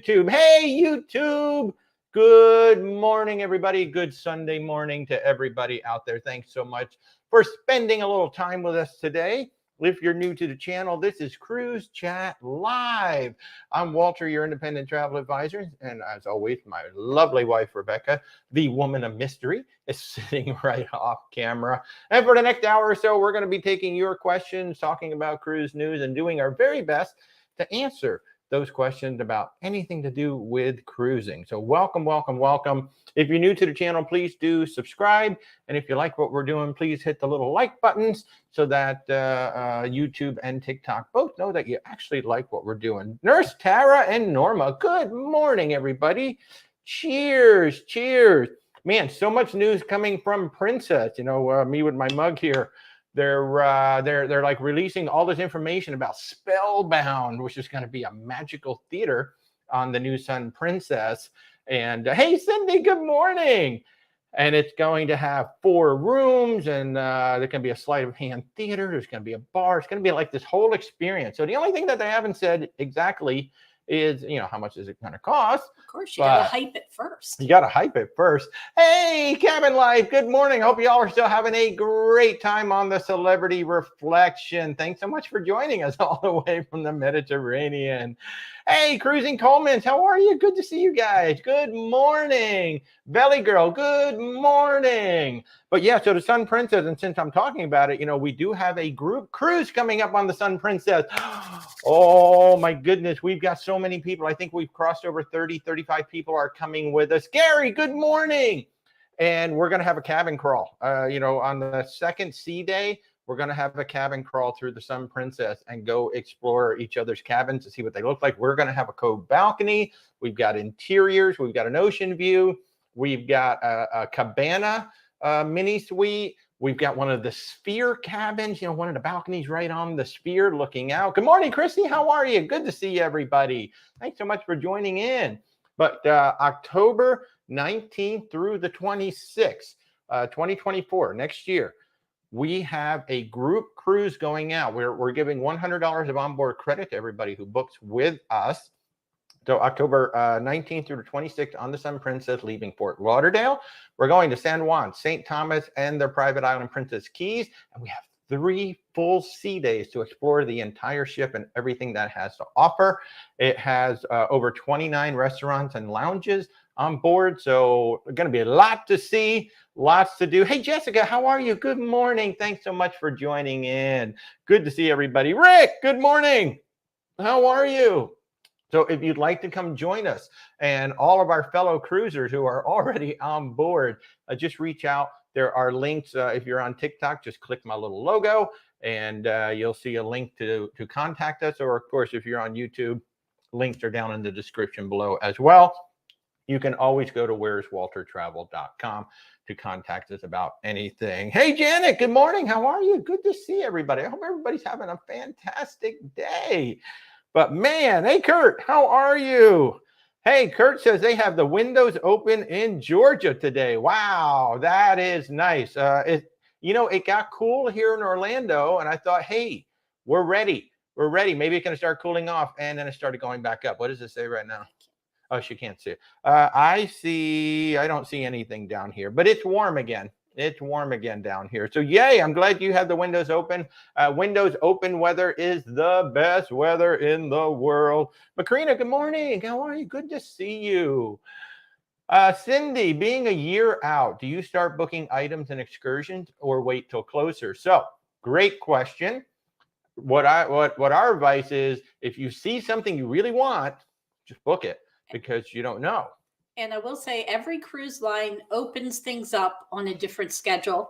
YouTube. Hey, YouTube. Good morning, everybody. Good Sunday morning to everybody out there. Thanks so much for spending a little time with us today. If you're new to the channel, this is Cruise Chat Live. I'm Walter, your independent travel advisor. And as always, my lovely wife, Rebecca, the woman of mystery, is sitting right off camera. And for the next hour or so, we're going to be taking your questions, talking about cruise news, and doing our very best to answer those questions about anything to do with cruising. So welcome, welcome, welcome. If you're new to the channel, please do subscribe. And if you like what we're doing, please hit the little like buttons so that YouTube and TikTok both know that you actually like what we're doing. Nurse Tara and Norma, good morning, everybody. Cheers, cheers. Man, so much news coming from Princess. You know, me with my mug here. They're like releasing all this information about Spellbound, which is going to be a magical theater on the new Sun Princess. And hey, Cindy, good morning. And it's going to have 4 rooms, and there can be a sleight of hand theater. There's going to be a bar. It's going to be like this whole experience. So the only thing that they haven't said exactly is, you know, how much is it going to cost? Of course, you got to hype it first. You got to hype it first. Hey, Cabin Life, good morning. Hope you all are still having a great time on the Celebrity Reflection. Thanks so much for joining us all the way from the Mediterranean. Hey, Cruising Coleman's, how are you? Good to see you guys. Good morning. Belly Girl, good morning. But yeah, so the Sun Princess, and since I'm talking about it, you know, we do have a group cruise coming up on the Sun Princess. Oh my goodness, we've got so many people. I think we've crossed over 30, 35 people are coming with us. Gary, good morning. And we're going to have a cabin crawl. You know, on the second sea day, we're going to have a cabin crawl through the Sun Princess and go explore each other's cabins to see what they look like. We're going to have a cove balcony. We've got interiors. We've got an ocean view. We've got a cabana mini suite. We've got one of the sphere cabins, you know, one of the balconies right on the sphere looking out. Good morning, Christy. How are you? Good to see everybody. Thanks so much for joining in. But October 19th through the 26th, 2024, next year, we have a group cruise going out. We're giving $100 of onboard credit to everybody who books with us. So October 19th through the 26th on the Sun Princess, leaving Fort Lauderdale. We're going to San Juan, St. Thomas, and their private island, Princess Keys. And we have 3 full sea days to explore the entire ship and everything that has to offer. It has over 29 restaurants and lounges on board. So going to be a lot to see, lots to do. Hey, Jessica, how are you? Good morning. Thanks so much for joining in. Good to see everybody. Rick, good morning. How are you? So if you'd like to come join us and all of our fellow cruisers who are already on board, just reach out. There are links. If you're on TikTok, just click my little logo and you'll see a link to contact us. Or, of course, if you're on YouTube, links are down in the description below as well. You can always go to where'swaltertravel.com to contact us about anything. Hey, Janet, good morning. How are you? Good to see everybody. I hope everybody's having a fantastic day. But man, hey, Kurt, how are you? Hey, Kurt says they have the windows open in Georgia today. Wow, that is nice. You know, it got cool here in Orlando, and I thought, hey, we're ready. We're ready. Maybe it's going to start cooling off, and then it started going back up. What does it say right now? Oh, she can't see it. I don't see anything down here, but it's warm again. It's warm again down here. So yay, I'm glad you have the windows open. Windows open weather is the best weather in the world. Macrina, good morning. How are you? Good to see you. Cindy, being a year out, do you start booking items and excursions or wait till closer? So great question. What our advice is, if you see something you really want, just book it because you don't know. And I will say every cruise line opens things up on a different schedule.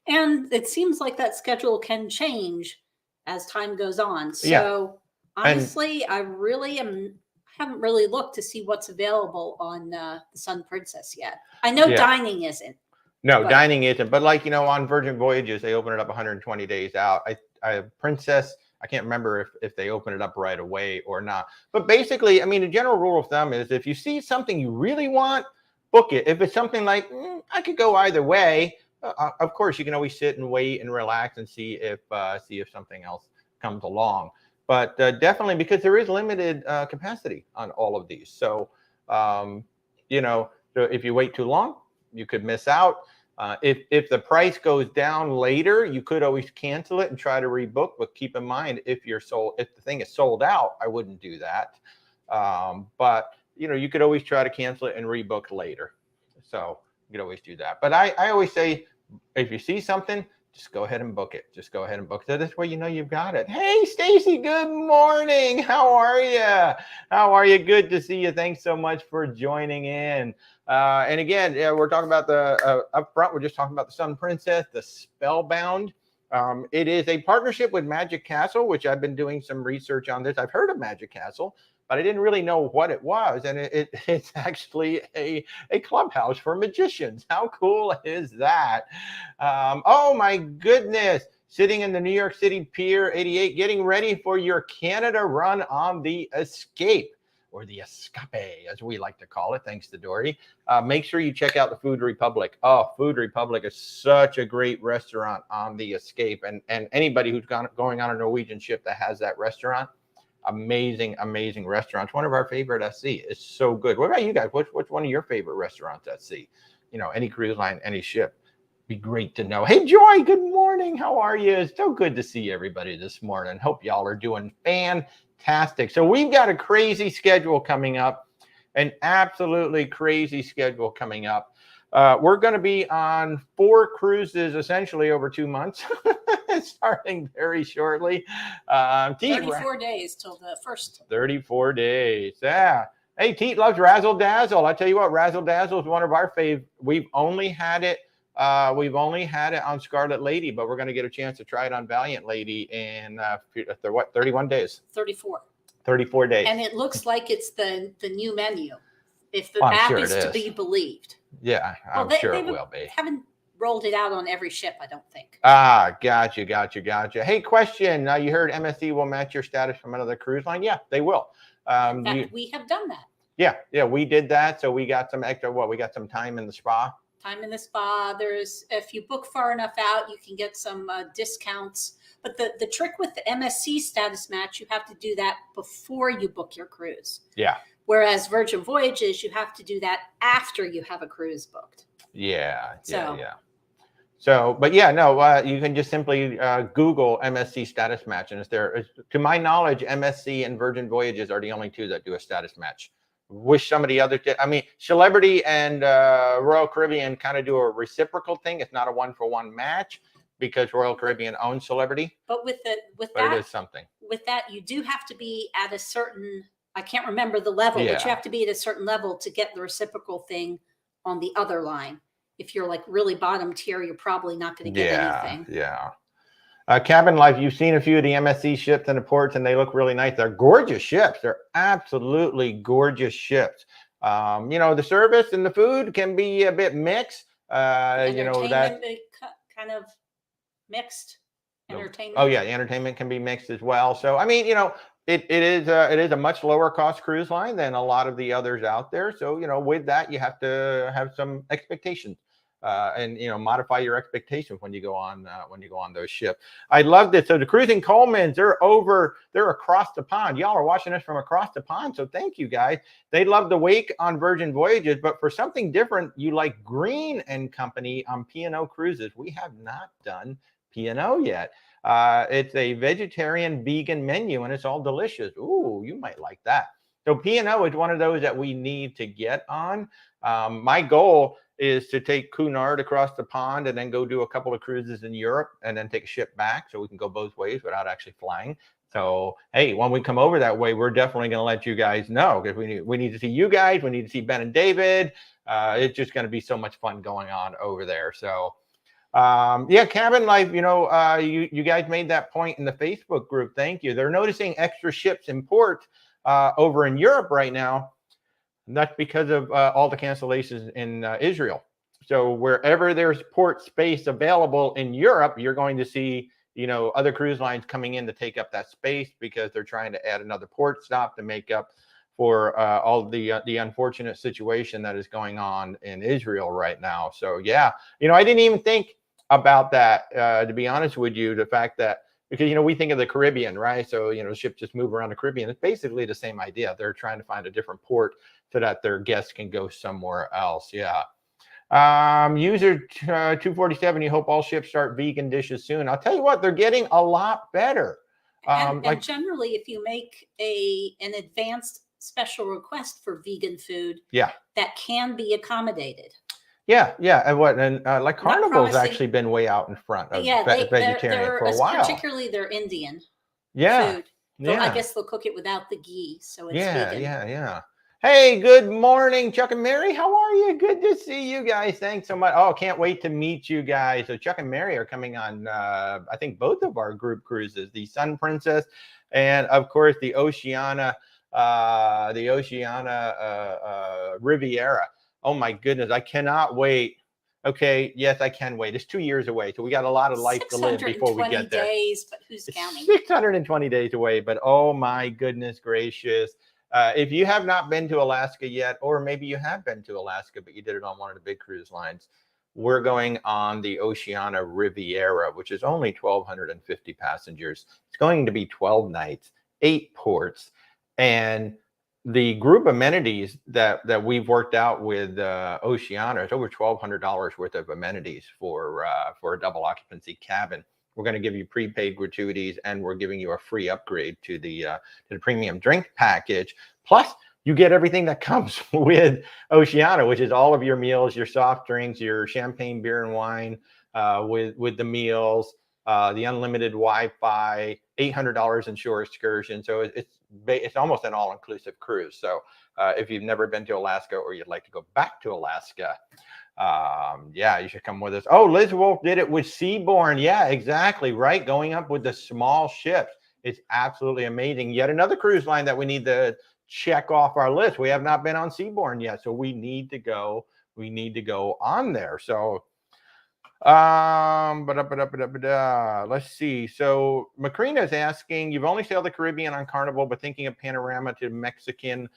And it seems like that schedule can change as time goes on. So yeah. Honestly, I haven't really looked to see what's available on the Sun Princess yet. I know dining isn't. No, dining isn't. But like, you know, on Virgin Voyages, they open it up 120 days out. Princess, I can't remember if they open it up right away or not. But basically, I mean, the general rule of thumb is if you see something you really want, book it. If it's something like, I could go either way, of course, you can always sit and wait and relax and see if something else comes along. but definitely because there is limited capacity on all of these. So, you know, so if you wait too long, you could miss out. If the price goes down later, you could always cancel it and try to rebook. But keep in mind, if the thing is sold out, I wouldn't do that. But you know, you could always try to cancel it and rebook later. So you could always do that. But I always say, if you see something, just go ahead and book it. Just go ahead and book it. This way you know you've got it. Hey, Stacy, good morning. How are you? How are you? Good to see you. Thanks so much for joining in. And again, we're talking about the up front. We're just talking about the Sun Princess, the Spellbound. It is a partnership with Magic Castle, which I've been doing some research on this. I've heard of Magic Castle, but I didn't really know what it was. And it's actually a clubhouse for magicians. How cool is that? Oh my goodness. Sitting in the New York City Pier 88, getting ready for your Canada run on the Escape, or the Escape, as we like to call it, thanks to Dory. Make sure you check out the Food Republic. Oh, Food Republic is such a great restaurant on the Escape. And anybody who's going on a Norwegian ship that has that restaurant, amazing restaurants. One of our favorite at sea. It's so good. What about you guys? What's one of your favorite restaurants at sea? You know, any cruise line, any ship. Be great to know. Hey, Joy, good morning. How are you? It's so good to see everybody this morning. Hope y'all are doing fantastic. So we've got a crazy schedule coming up, an absolutely crazy schedule coming up. We're going to be on 4 cruises essentially over 2 months. Starting very shortly. 34 days till the first. 34 days. Yeah. Hey, Teet loves Razzle Dazzle. I tell you what, Razzle Dazzle is one of our faves. We've only had it on Scarlet Lady, but we're going to get a chance to try it on Valiant Lady in 31 days. 34 days. And it looks like it's the new menu, if the app is to be believed. Yeah, I'm sure it will be. Haven't rolled it out on every ship, I don't think. Gotcha. Hey, question. You heard MSC will match your status from another cruise line? Yeah, they will. In fact, we have done that. Yeah, we did that. So we got some extra, we got some time in the spa. There's, if you book far enough out, you can get some discounts. But the trick with the MSC status match, you have to do that before you book your cruise. Yeah. Whereas Virgin Voyages, you have to do that after you have a cruise booked. Yeah. So, but yeah, no, you can just simply Google MSC status match, and it's there. To my knowledge, MSC and Virgin Voyages are the only 2 that do a status match. Wish some of the other, I mean, Celebrity and Royal Caribbean kind of do a reciprocal thing. It's not a 1-for-1 match because Royal Caribbean owns Celebrity. But it is something. With that, you do have to be at a certain, I can't remember the level, but you have to be at a certain level to get the reciprocal thing on the other line. If you're like really bottom tier, you're probably not going to get anything. Yeah. Cabin Life, you've seen a few of the MSC ships in the ports, and they look really nice. They're gorgeous ships. They're absolutely gorgeous ships. You know, the service and the food can be a bit mixed. You know, that kind of mixed entertainment. Oh yeah, the entertainment can be mixed as well. So I mean, you know, it is a much lower cost cruise line than a lot of the others out there. So you know, with that, you have to have some expectations. And you know, modify your expectations when you go on those ships. I love this. So the Cruising Colemans, they're across the pond. Y'all are watching us from across the pond, so thank you guys. They love the wake on Virgin Voyages, but for something different, you like Green and Company on P&O Cruises. We have not done P&O yet. It's a vegetarian vegan menu, and it's all delicious. Ooh, you might like that. So P&O is one of those that we need to get on. My goal is to take Cunard across the pond and then go do a couple of cruises in Europe and then take a ship back so we can go both ways without actually flying. So, hey, when we come over that way, we're definitely going to let you guys know, because we need to see you guys. We need to see Ben and David. It's just going to be so much fun going on over there. So, yeah, Cabin Life, you know, you guys made that point in the Facebook group. Thank you. They're noticing extra ships in port over in Europe right now. And that's because of all the cancellations in Israel. So wherever there's port space available in Europe, you're going to see, you know, other cruise lines coming in to take up that space because they're trying to add another port stop to make up for all the unfortunate situation that is going on in Israel right now. So yeah, you know, I didn't even think about that, to be honest with you, the fact that because, we think of the Caribbean, right? So, ships just move around the Caribbean. It's basically the same idea. They're trying to find a different port so that their guests can go somewhere else. Yeah. User 247, you hope all ships start vegan dishes soon. I'll tell you what, they're getting a lot better. And generally, if you make an advanced special request for vegan food, that can be accommodated. Yeah. And like Carnival's actually been way out in front of vegetarian for a while. Particularly their Indian food. Yeah. I guess they'll cook it without the ghee, so it's vegan. Yeah. Hey, good morning, Chuck and Mary. How are you? Good to see you guys. Thanks so much. Oh, can't wait to meet you guys. So Chuck and Mary are coming on, I think, both of our group cruises, the Sun Princess and, of course, the Oceania Riviera. Oh, my goodness. I cannot wait. Okay, yes, I can wait. It's 2 years away, so we got a lot of life to live before we get there. 620 days, but who's counting? 620 days away, but oh, my goodness gracious. If you have not been to Alaska yet, or maybe you have been to Alaska, but you did it on one of the big cruise lines, we're going on the Oceania Riviera, which is only 1,250 passengers. It's going to be 12 nights, 8 ports, and the group amenities that we've worked out with Oceania is over $1,200 worth of amenities for a double occupancy cabin. We're going to give you prepaid gratuities, and we're giving you a free upgrade to the premium drink package. Plus, you get everything that comes with Oceania, which is all of your meals, your soft drinks, your champagne, beer, and wine with the meals, the unlimited Wi-Fi, $800 in shore excursion. So it's almost an all-inclusive cruise. So if you've never been to Alaska or you'd like to go back to Alaska, you should come with us. Oh, Liz Wolf did it with Seabourn. Yeah, exactly. Right. Going up with the small ships. It's absolutely amazing. Yet another cruise line that we need to check off our list. We have not been on Seabourn yet, so we need to go. We need to go on there. So, let's see. So Macrina is asking, you've only sailed the Caribbean on Carnival, but thinking of Panorama to Mexican,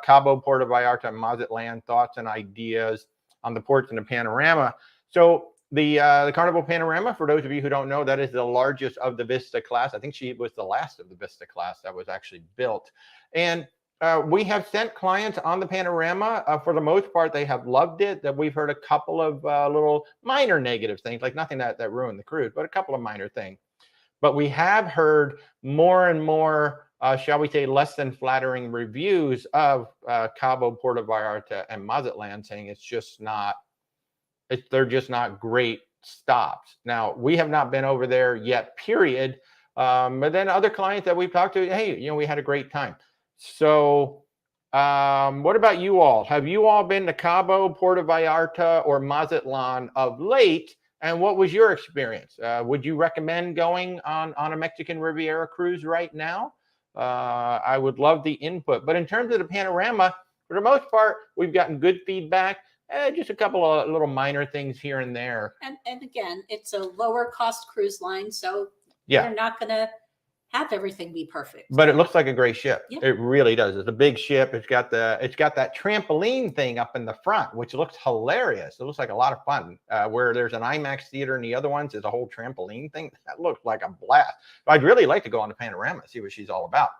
Cabo, Puerto Vallarta, and Mazatlan, thoughts and ideas on the ports in the Panorama. So the Carnival Panorama, for those of you who don't know, that is the largest of the Vista class. I think she was the last of the Vista class that was actually built. And we have sent clients on the Panorama. For the most part, they have loved it. That we've heard a couple of little minor negative things, like nothing that ruined the cruise, but a couple of minor things. But we have heard more and more, shall we say, less than flattering reviews of Cabo, Puerto Vallarta, and Mazatlan, saying they're just not great stops. Now, we have not been over there yet, period. But then other clients that we've talked to, hey, we had a great time. So what about you all? Have you all been to Cabo, Puerto Vallarta, or Mazatlan of late? And what was your experience? Would you recommend going on a Mexican Riviera cruise right now? I would love the input. But in terms of the Panorama, for the most part, we've gotten good feedback. Just a couple of little minor things here and there. And again, it's a lower cost cruise line, so you're not going to have everything be perfect. But it looks like a great ship. Yeah. It really does. It's a big ship. It's got that trampoline thing up in the front, which looks hilarious. It looks like a lot of fun. Where there's an IMAX theater and the other ones is a whole trampoline thing. That looks like a blast. But I'd really like to go on the Panorama, see what she's all about.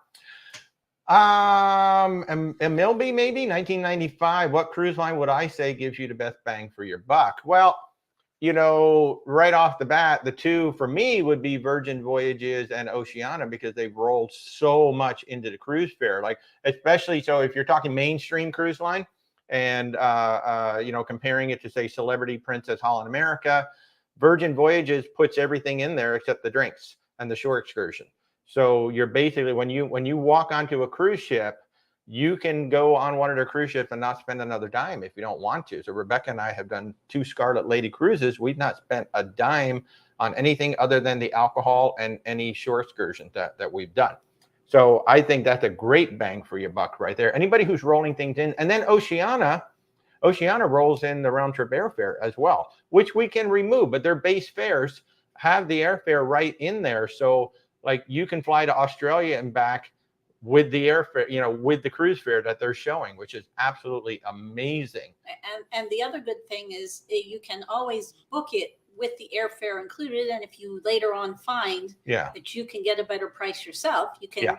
And Milby, maybe 1995. What cruise line would I say gives you the best bang for your buck? Well, right off the bat, the two for me would be Virgin Voyages and Oceania, because they've rolled so much into the cruise fare. Like, especially so if you're talking mainstream cruise line and comparing it to, say, Celebrity, Princess, Holland America, Virgin Voyages puts everything in there except the drinks and the shore excursion. So you're basically, when you walk onto a cruise ship, you can go on one of their cruise ships and not spend another dime if you don't want to. So Rebecca and I have done 2 Scarlet Lady cruises. We've not spent a dime on anything other than the alcohol and any shore excursions that we've done. So I think that's a great bang for your buck right there. Anybody who's rolling things in. And then Oceania rolls in the round trip airfare as well, which we can remove, but their base fares have the airfare right in there. So like you can fly to Australia and back with the airfare, with the cruise fare that they're showing, which is absolutely amazing. And the other good thing is you can always book it with the airfare included. And if you later on find that you can get a better price yourself, you can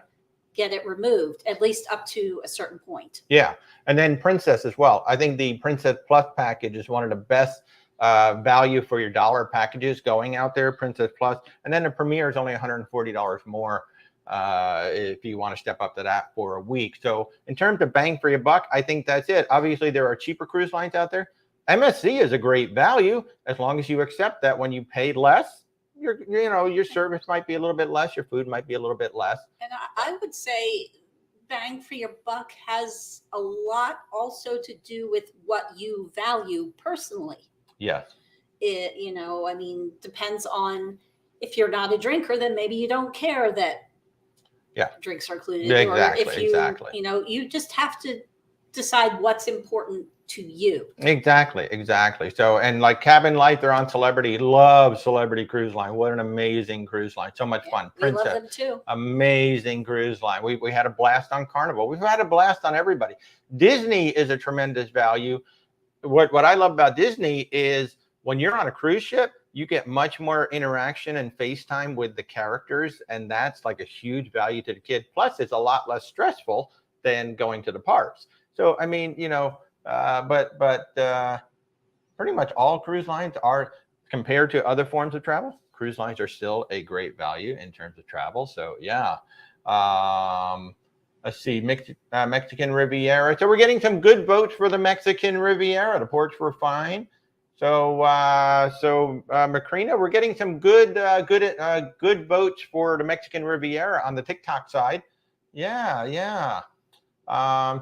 get it removed, at least up to a certain point. Yeah. And then Princess as well. I think the Princess Plus package is one of the best value for your dollar packages going out there, Princess Plus. And then the Premier is only $140 more if you want to step up to that for a week. So in terms of bang for your buck, I think that's it. Obviously, there are cheaper cruise lines out there. MSC is a great value as long as you accept that when you pay less, your service might be a little bit less, your food might be a little bit less. And I would say bang for your buck has a lot also to do with what you value personally. Yes. I mean, depends on, if you're not a drinker, then maybe you don't care that drinks are included. Exactly. Or if you, you just have to decide what's important to you. Exactly. So, and like Cabin Life, they're on Celebrity. Love Celebrity Cruise Line. What an amazing cruise line. So much fun. Princess, we love them too. Amazing cruise line. We had a blast on Carnival. We've had a blast on everybody. Disney is a tremendous value. What I love about Disney is when you're on a cruise ship, you get much more interaction and FaceTime with the characters, and that's like a huge value to the kid. Plus, it's a lot less stressful than going to the parks. So, I mean, but pretty much all cruise lines are, compared to other forms of travel, cruise lines are still a great value in terms of travel. So, yeah. Let's see, Mexican Riviera. So we're getting some good votes for the Mexican Riviera. The ports were fine. So Macrina, we're getting some good votes for the Mexican Riviera on the TikTok side. Yeah.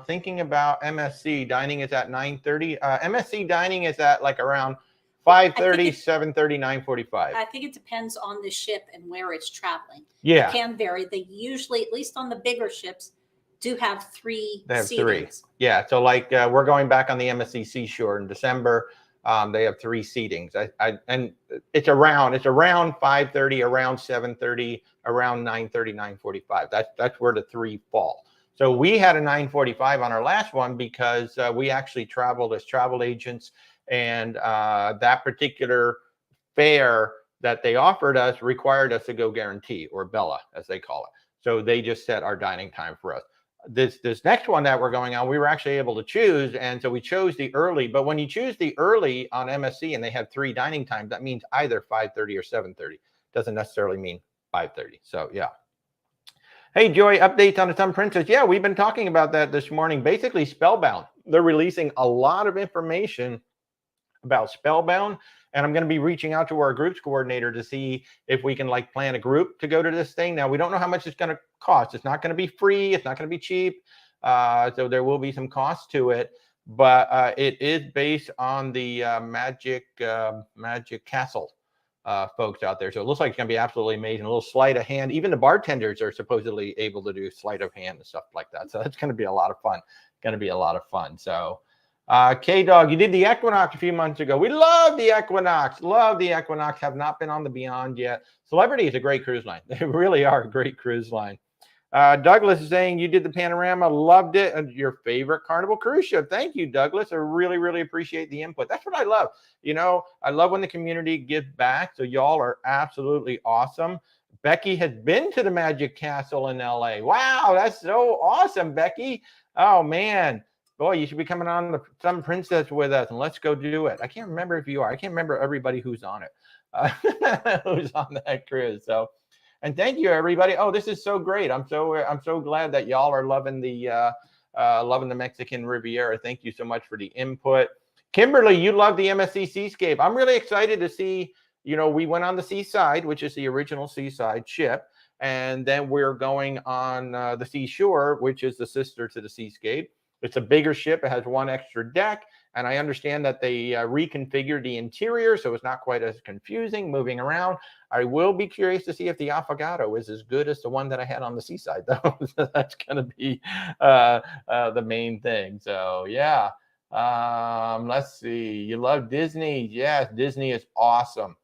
Thinking about MSC dining is at 9:30. MSC dining is at like around 5:30, 7:30, 9:45. I think it depends on the ship and where it's traveling. Yeah, it can vary. They usually, at least on the bigger ships, do have three. They have seatings. 3. Yeah, so like we're going back on the MSC Seashore in December. They have 3 seatings. And it's around 5:30, around 7:30, around 9:30, 9:45. That's where the 3 fall. So we had a 9:45 on our last one because we actually traveled as travel agents, and that particular fare that they offered us required us to go guarantee, or Bella as they call it. So they just set our dining time for us. This next one that we're going on, we were actually able to choose, and so we chose the early. But when you choose the early on MSC and they have 3 dining times, that means either 5:30 or 7:30. Doesn't necessarily mean 5:30. So yeah. Hey Joy, updates on the Sun Princess. Yeah, we've been talking about that this morning. Basically, Spellbound. They're releasing a lot of information about Spellbound, and I'm going to be reaching out to our groups coordinator to see if we can like plan a group to go to this thing. Now, we don't know how much it's going to cost. It's not going to be free. It's not going to be cheap. So there will be some cost to it, but it is based on the Magic Castle folks out there. So it looks like it's going to be absolutely amazing. A little sleight of hand. Even the bartenders are supposedly able to do sleight of hand and stuff like that. So that's going to be a lot of fun. So K-Dog, you did the Equinox a few months ago. We love the Equinox. Have not been on the Beyond yet. Celebrity is a great cruise line. They really are a great cruise line. Douglas is saying you did the Panorama, loved it, and your favorite Carnival cruise ship. Thank you, Douglas. I really, really appreciate the input. That's what I love. I love when the community gives back. So y'all are absolutely awesome. Becky has been to the Magic Castle in LA. Wow, that's so awesome, Becky. Oh man. Boy, you should be coming on the Sun Princess with us, and let's go do it. I can't remember if you are. I can't remember everybody who's on it, who's on that cruise. So, and thank you, everybody. Oh, this is so great. I'm so glad that y'all are loving the Mexican Riviera. Thank you so much for the input. Kimberly, you love the MSC Seascape. I'm really excited to see. We went on the Seaside, which is the original Seaside ship, and then we're going on the Seashore, which is the sister to the Seascape. It's a bigger ship. It has 1 extra deck. And I understand that they reconfigured the interior, so it's not quite as confusing moving around. I will be curious to see if the Affogato is as good as the one that I had on the Seaside, though. So that's going to be the main thing. So, yeah. Let's see. You love Disney? Yes, Disney is awesome.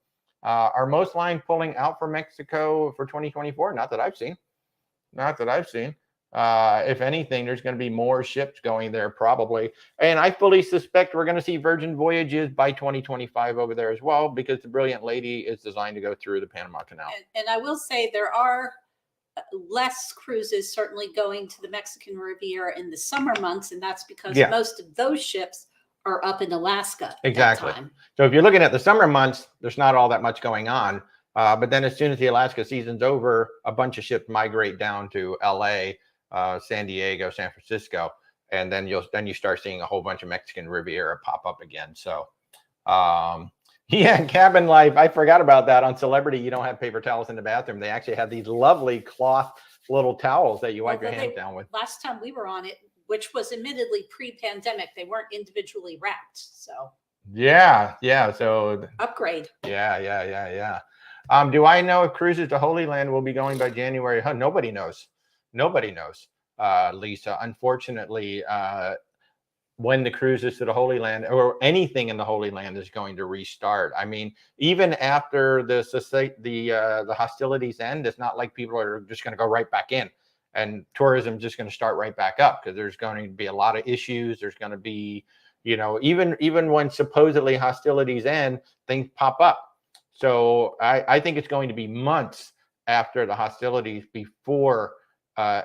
Are most lines pulling out for Mexico for 2024? Not that I've seen. If anything, there's going to be more ships going there probably. And I fully suspect we're going to see Virgin Voyages by 2025 over there as well, because the Brilliant Lady is designed to go through the Panama Canal. And I will say there are less cruises certainly going to the Mexican Riviera in the summer months, and that's because most of those ships are up in Alaska. Exactly. So if you're looking at the summer months, there's not all that much going on. But then as soon as the Alaska season's over, a bunch of ships migrate down to LA, San Diego, San Francisco, and then you start seeing a whole bunch of Mexican Riviera pop up again. So yeah, cabin life. I forgot about that. On Celebrity, you don't have paper towels in the bathroom. They actually have these lovely cloth little towels that you wipe your hands down with. Last time we were on it, which was admittedly pre-pandemic, they weren't individually wrapped. So yeah. So upgrade. Yeah. Do I know if cruises to Holy Land will be going by January? Nobody knows. Lisa, unfortunately, when the cruises to the Holy Land or anything in the Holy Land is going to restart. I mean, even after the hostilities end, it's not like people are just going to go right back in, and tourism just going to start right back up, because there's going to be a lot of issues. There's going to be, even when supposedly hostilities end, things pop up. So I think it's going to be months after the hostilities before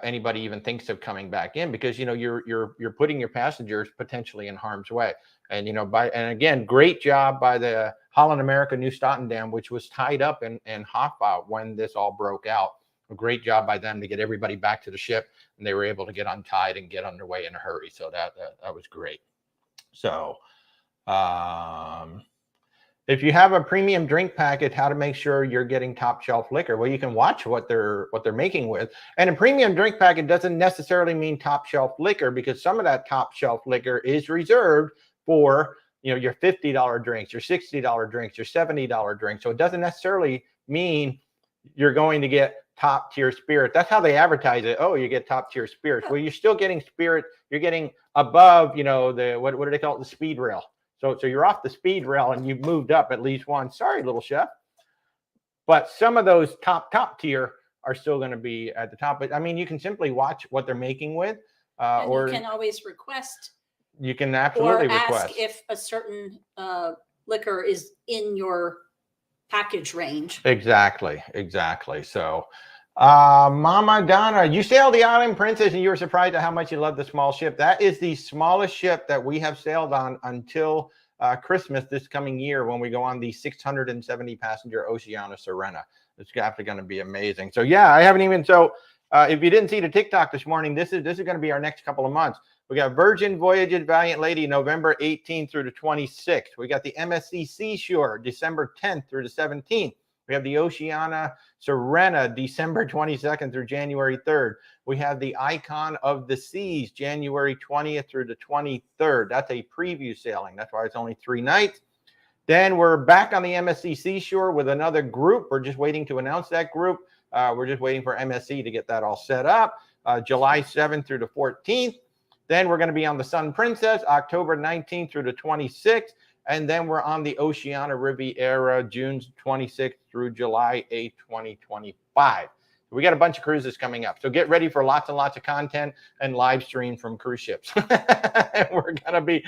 anybody even thinks of coming back in, because you're putting your passengers potentially in harm's way. And and again, great job by the Holland America New Stotendam, which was tied up in Hoffa when this all broke out. A great job by them to get everybody back to the ship, and they were able to get untied and get underway in a hurry. So that was great. So if you have a premium drink package, how to make sure you're getting top shelf liquor? Well, you can watch what they're making with. And a premium drink package doesn't necessarily mean top shelf liquor, because some of that top shelf liquor is reserved for your $50 drinks, your $60 drinks, your $70 drinks. So it doesn't necessarily mean you're going to get top tier spirit. That's how they advertise it. Oh, you get top tier spirits. Well, you're still getting spirit. You're getting above, the what do they call it? The speed rail. So you're off the speed rail and you've moved up at least one. Sorry, little chef. But some of those top tier are still going to be at the top. But I mean, you can simply watch what they're making with, or you can always request. You can absolutely or request ask if a certain liquor is in your package range. Exactly. So Mama Donna, you sailed the Island Princess and you were surprised at how much you love the small ship. That is the smallest ship that we have sailed on until Christmas this coming year, when we go on the 670 passenger Oceania Serena. It's actually going to be amazing. So yeah, I haven't even, if you didn't see the TikTok this morning, this is going to be our next couple of months. We got Virgin Voyages Valiant Lady, November 18th through the 26th. We got the MSC Seashore, December 10th through the 17th. We have the Oceania Serena, December 22nd through January 3rd. We have the Icon of the Seas, January 20th through the 23rd. That's a preview sailing. That's why it's only 3 nights. Then we're back on the MSC Seashore with another group. We're just waiting to announce that group. We're just waiting for MSC to get that all set up. July 7th through the 14th. Then we're going to be on the Sun Princess, October 19th through the 26th. And then we're on the Oceania Riviera, June 26th through July 8th, 2025. We got a bunch of cruises coming up. So get ready for lots and lots of content and live stream from cruise ships. We're gonna be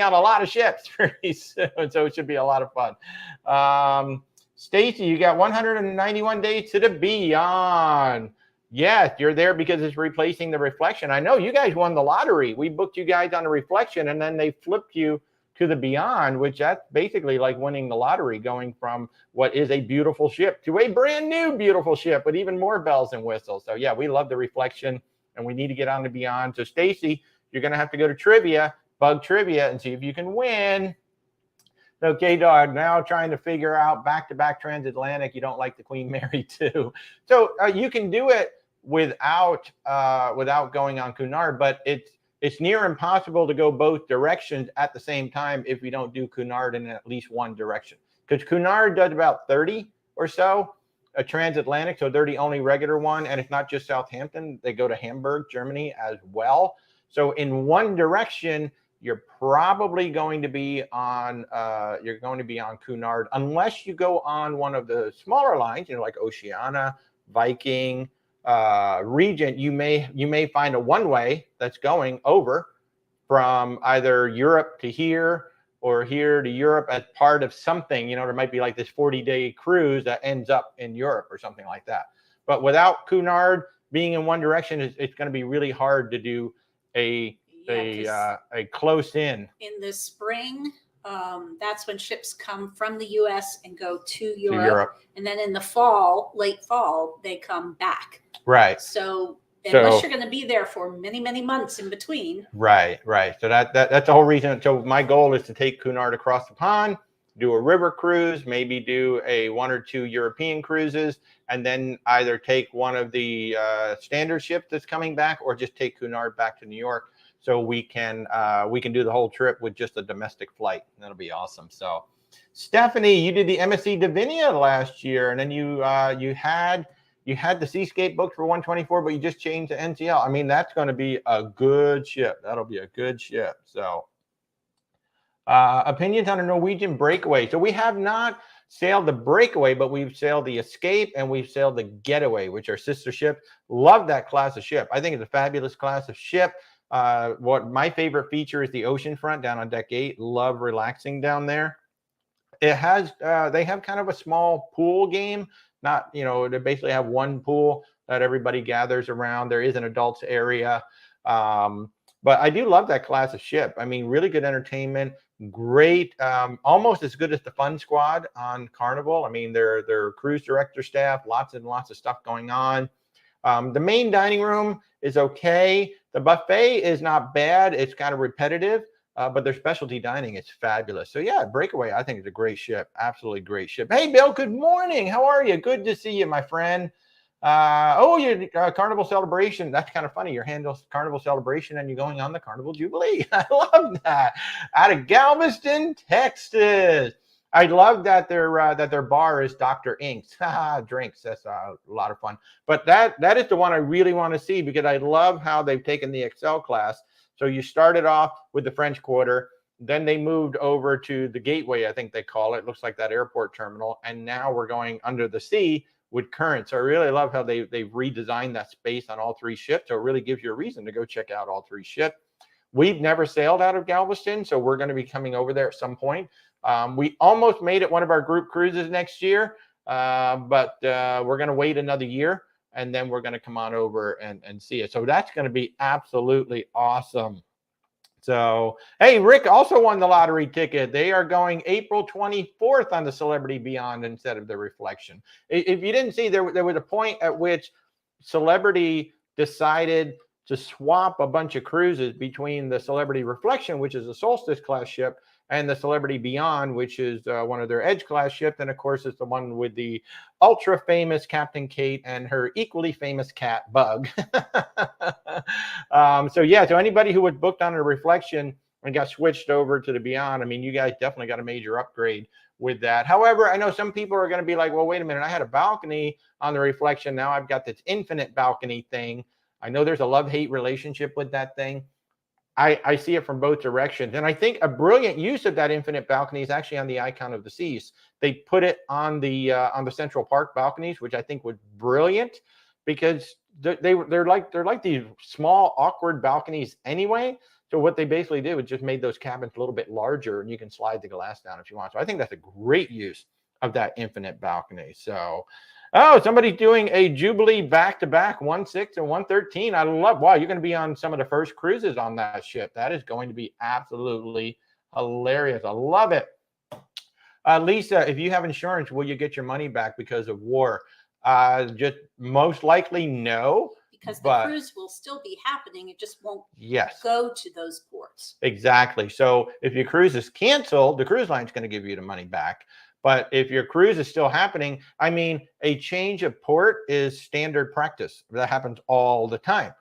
on a lot of ships pretty soon. So it should be a lot of fun. Stacy, you got 191 days to the Beyond. Yes, you're there because it's replacing the Reflection. I know you guys won the lottery. We booked you guys on the Reflection, and then they flipped you to the Beyond, which that's basically like winning the lottery, going from what is a beautiful ship to a brand new beautiful ship with even more bells and whistles. So yeah, we love the Reflection, and we need to get on the Beyond. So Stacy, you're going to have to go to trivia, bug trivia, and see if you can win. Okay, dog, now trying to figure out back-to-back transatlantic. You don't like the Queen Mary too. So you can do it without going on Cunard, but it's near impossible to go both directions at the same time if you don't do Cunard in at least one direction. Because Cunard does about 30 or so, a transatlantic, so they're the only regular one, and it's not just Southampton. They go to Hamburg, Germany as well. So in one direction, you're probably going to be on Cunard, unless you go on one of the smaller lines, like Oceania, Viking, region, you may find a one-way that's going over from either Europe to here or here to Europe as part of something. You know, there might be like this 40-day cruise that ends up in Europe or something like that. But without Cunard being in one direction, it's going to be really hard to do a close in. In the spring, that's when ships come from the U.S. and go to Europe. And then in the fall, late fall, they come back. Right. So unless you're going to be there for many, many months in between. Right. So that's the whole reason. So my goal is to take Cunard across the pond, do a river cruise, maybe do a 1 or 2 European cruises, and then either take one of the standard ships that's coming back, or just take Cunard back to New York, so we can do the whole trip with just a domestic flight. That'll be awesome. So, Stephanie, you did the MSC Divinia last year, and then you had the Seascape booked for 124, but you just changed to NCL. I mean, that's going to be a good ship. That'll be a good ship. So, opinions on a Norwegian Breakaway. So we have not sailed the Breakaway, but we've sailed the Escape and we've sailed the Getaway, which are sister ships. Love that class of ship. I think it's a fabulous class of ship. What my favorite feature is the ocean front down on deck 8. Love relaxing down there. It has they have kind of a small pool game. Not, you know, they basically have one pool that everybody gathers around. There is an adults area. But I do love that class of ship. I mean, really good entertainment, great, almost as good as the Fun Squad on Carnival. I mean, their cruise director staff, lots and lots of stuff going on. The main dining room is okay. The buffet is not bad. It's kind of repetitive, but their specialty dining is fabulous. So yeah, Breakaway, I think it's a great ship. Absolutely great ship. Hey, Bill, good morning. How are you? Good to see you, my friend. Your Carnival Celebration. That's kind of funny. Your handle's Carnival Celebration, and you're going on the Carnival Jubilee. I love that. Out of Galveston, Texas. I love that their bar is Dr. Ink's drinks. That's a lot of fun. But that is the one I really want to see, because I love how they've taken the Excel class. So you started off with the French Quarter, then they moved over to the Gateway, I think they call it. Looks like that airport terminal, and now we're going under the sea with Current. So I really love how they've redesigned that space on all 3 ships. So it really gives you a reason to go check out all 3 ships. We've never sailed out of Galveston, so we're going to be coming over there at some point. We almost made it one of our group cruises next year, but we're going to wait another year, and then we're going to come on over and see it. So that's going to be absolutely awesome. So, hey, Rick also won the lottery ticket. They are going April 24th on the Celebrity Beyond instead of the Reflection. If you didn't see, there was a point at which Celebrity decided to swap a bunch of cruises between the Celebrity Reflection, which is a Solstice class ship, and the Celebrity Beyond, which is one of their Edge class ships. And of course, it's the one with the ultra famous Captain Kate and her equally famous cat Bug. So anybody who was booked on a Reflection and got switched over to the Beyond, I mean, you guys definitely got a major upgrade with that. However, I know some people are going to be like, well, wait a minute, I had a balcony on the Reflection. Now I've got this infinite balcony thing. I know there's a love-hate relationship with that thing. I see it from both directions. And I think a brilliant use of that infinite balcony is actually on the Icon of the Seas. They put it on the Central Park balconies, which I think was brilliant, because they're like these small, awkward balconies anyway. So what they basically did was just made those cabins a little bit larger, and you can slide the glass down if you want. So I think that's a great use of that infinite balcony. So, oh, somebody's doing a Jubilee back-to-back 1/6 and 1/13. I love, wow, you're going to be on some of the first cruises on that ship. That is going to be absolutely hilarious. I love it. Lisa, if you have insurance, will you get your money back because of war? Just most likely no. Because the cruise will still be happening. It just won't go to those ports. Exactly. So if your cruise is canceled, the cruise line's going to give you the money back. But if your cruise is still happening, I mean, a change of port is standard practice. That happens all the time.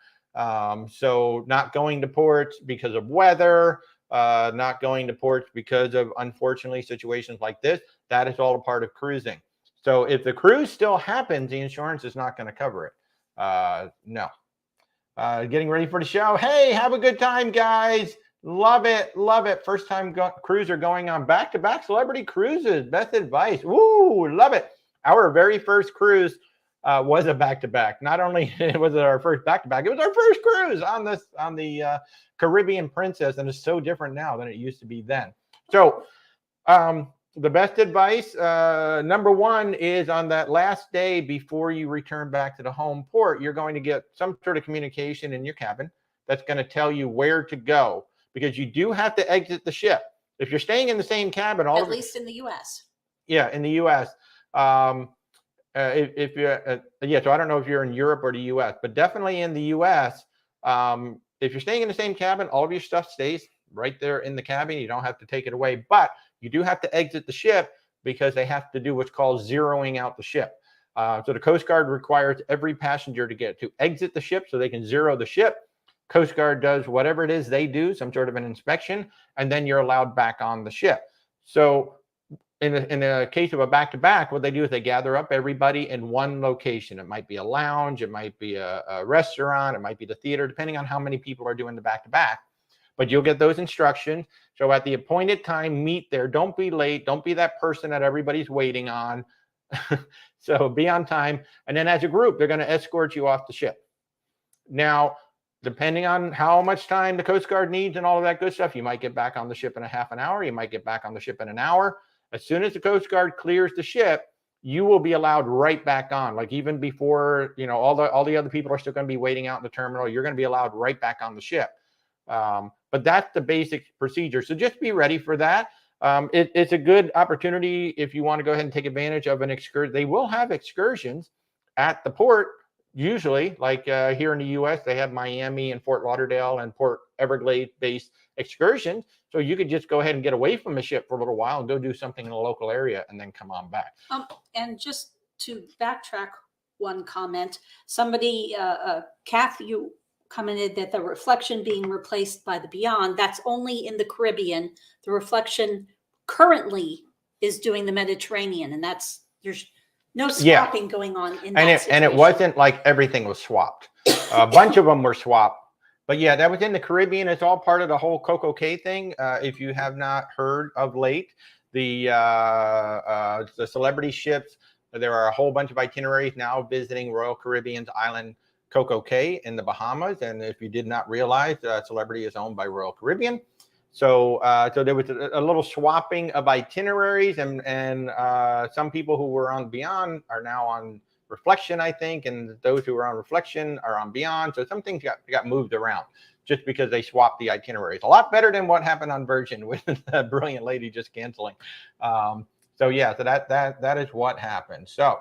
So not going to ports because of weather, not going to ports because of, unfortunately, situations like this, that is all a part of cruising. So if the cruise still happens, the insurance is not going to cover it. No. Getting ready for the show. Hey, have a good time, guys. Love it. Love it. First time cruiser going on back-to-back celebrity cruises. Best advice. Woo, love it. Our very first cruise was a back-to-back. Not only was it our first back-to-back, it was our first cruise on the Caribbean Princess, and it's so different now than it used to be then. So the best advice, number one, is on that last day before you return back to the home port, you're going to get some sort of communication in your cabin that's going to tell you where to go, because you do have to exit the ship. If you're staying in the same cabin, at least in the U.S. Yeah, in the U.S. If you're, so I don't know if you're in Europe or the U.S., but definitely in the U.S., if you're staying in the same cabin, all of your stuff stays right there in the cabin. You don't have to take it away, but you do have to exit the ship because they have to do what's called zeroing out the ship. So the Coast Guard requires every passenger to exit the ship so they can zero the ship. Coast Guard does whatever it is they do, some sort of an inspection, and then you're allowed back on the ship. So in the case of a back-to-back, what they do is they gather up everybody in one location. It might be a lounge, it might be a restaurant, it might be the theater, depending on how many people are doing the back-to-back. But you'll get those instructions. So at the appointed time, meet there. Don't be late. Don't be that person that everybody's waiting on. So be on time. And then as a group, they're going to escort you off the ship. Now, depending on how much time the Coast Guard needs and all of that good stuff, you might get back on the ship in a half an hour. You might get back on the ship in an hour. As soon as the Coast Guard clears the ship, you will be allowed right back on. Like even before, all the other people are still going to be waiting out in the terminal, you're going to be allowed right back on the ship. But that's the basic procedure. So just be ready for that. It's a good opportunity if you want to go ahead and take advantage of an excursion. They will have excursions at the port, usually, like here in the U.S., they have Miami and Fort Lauderdale and Port Everglades-based excursions. So you could just go ahead and get away from the ship for a little while and go do something in the local area and then come on back. And just to backtrack one comment, somebody, Kath, you commented that the reflection being replaced by the Beyond, that's only in the Caribbean. The reflection currently is doing the Mediterranean, and there's no swapping going on in that situation. And it wasn't like everything was swapped. A bunch of them were swapped. But yeah, that was in the Caribbean. It's all part of the whole Coco Cay thing. If you have not heard of late, the celebrity ships, there are a whole bunch of itineraries now visiting Royal Caribbean's island Coco Cay in the Bahamas. And if you did not realize, Celebrity is owned by Royal Caribbean. So there was a little swapping of itineraries, and some people who were on Beyond are now on Reflection, I think, and those who were on Reflection are on Beyond. So some things got moved around just because they swapped the itineraries. A lot better than what happened on Virgin with the brilliant lady just canceling. So yeah, so that is what happened. So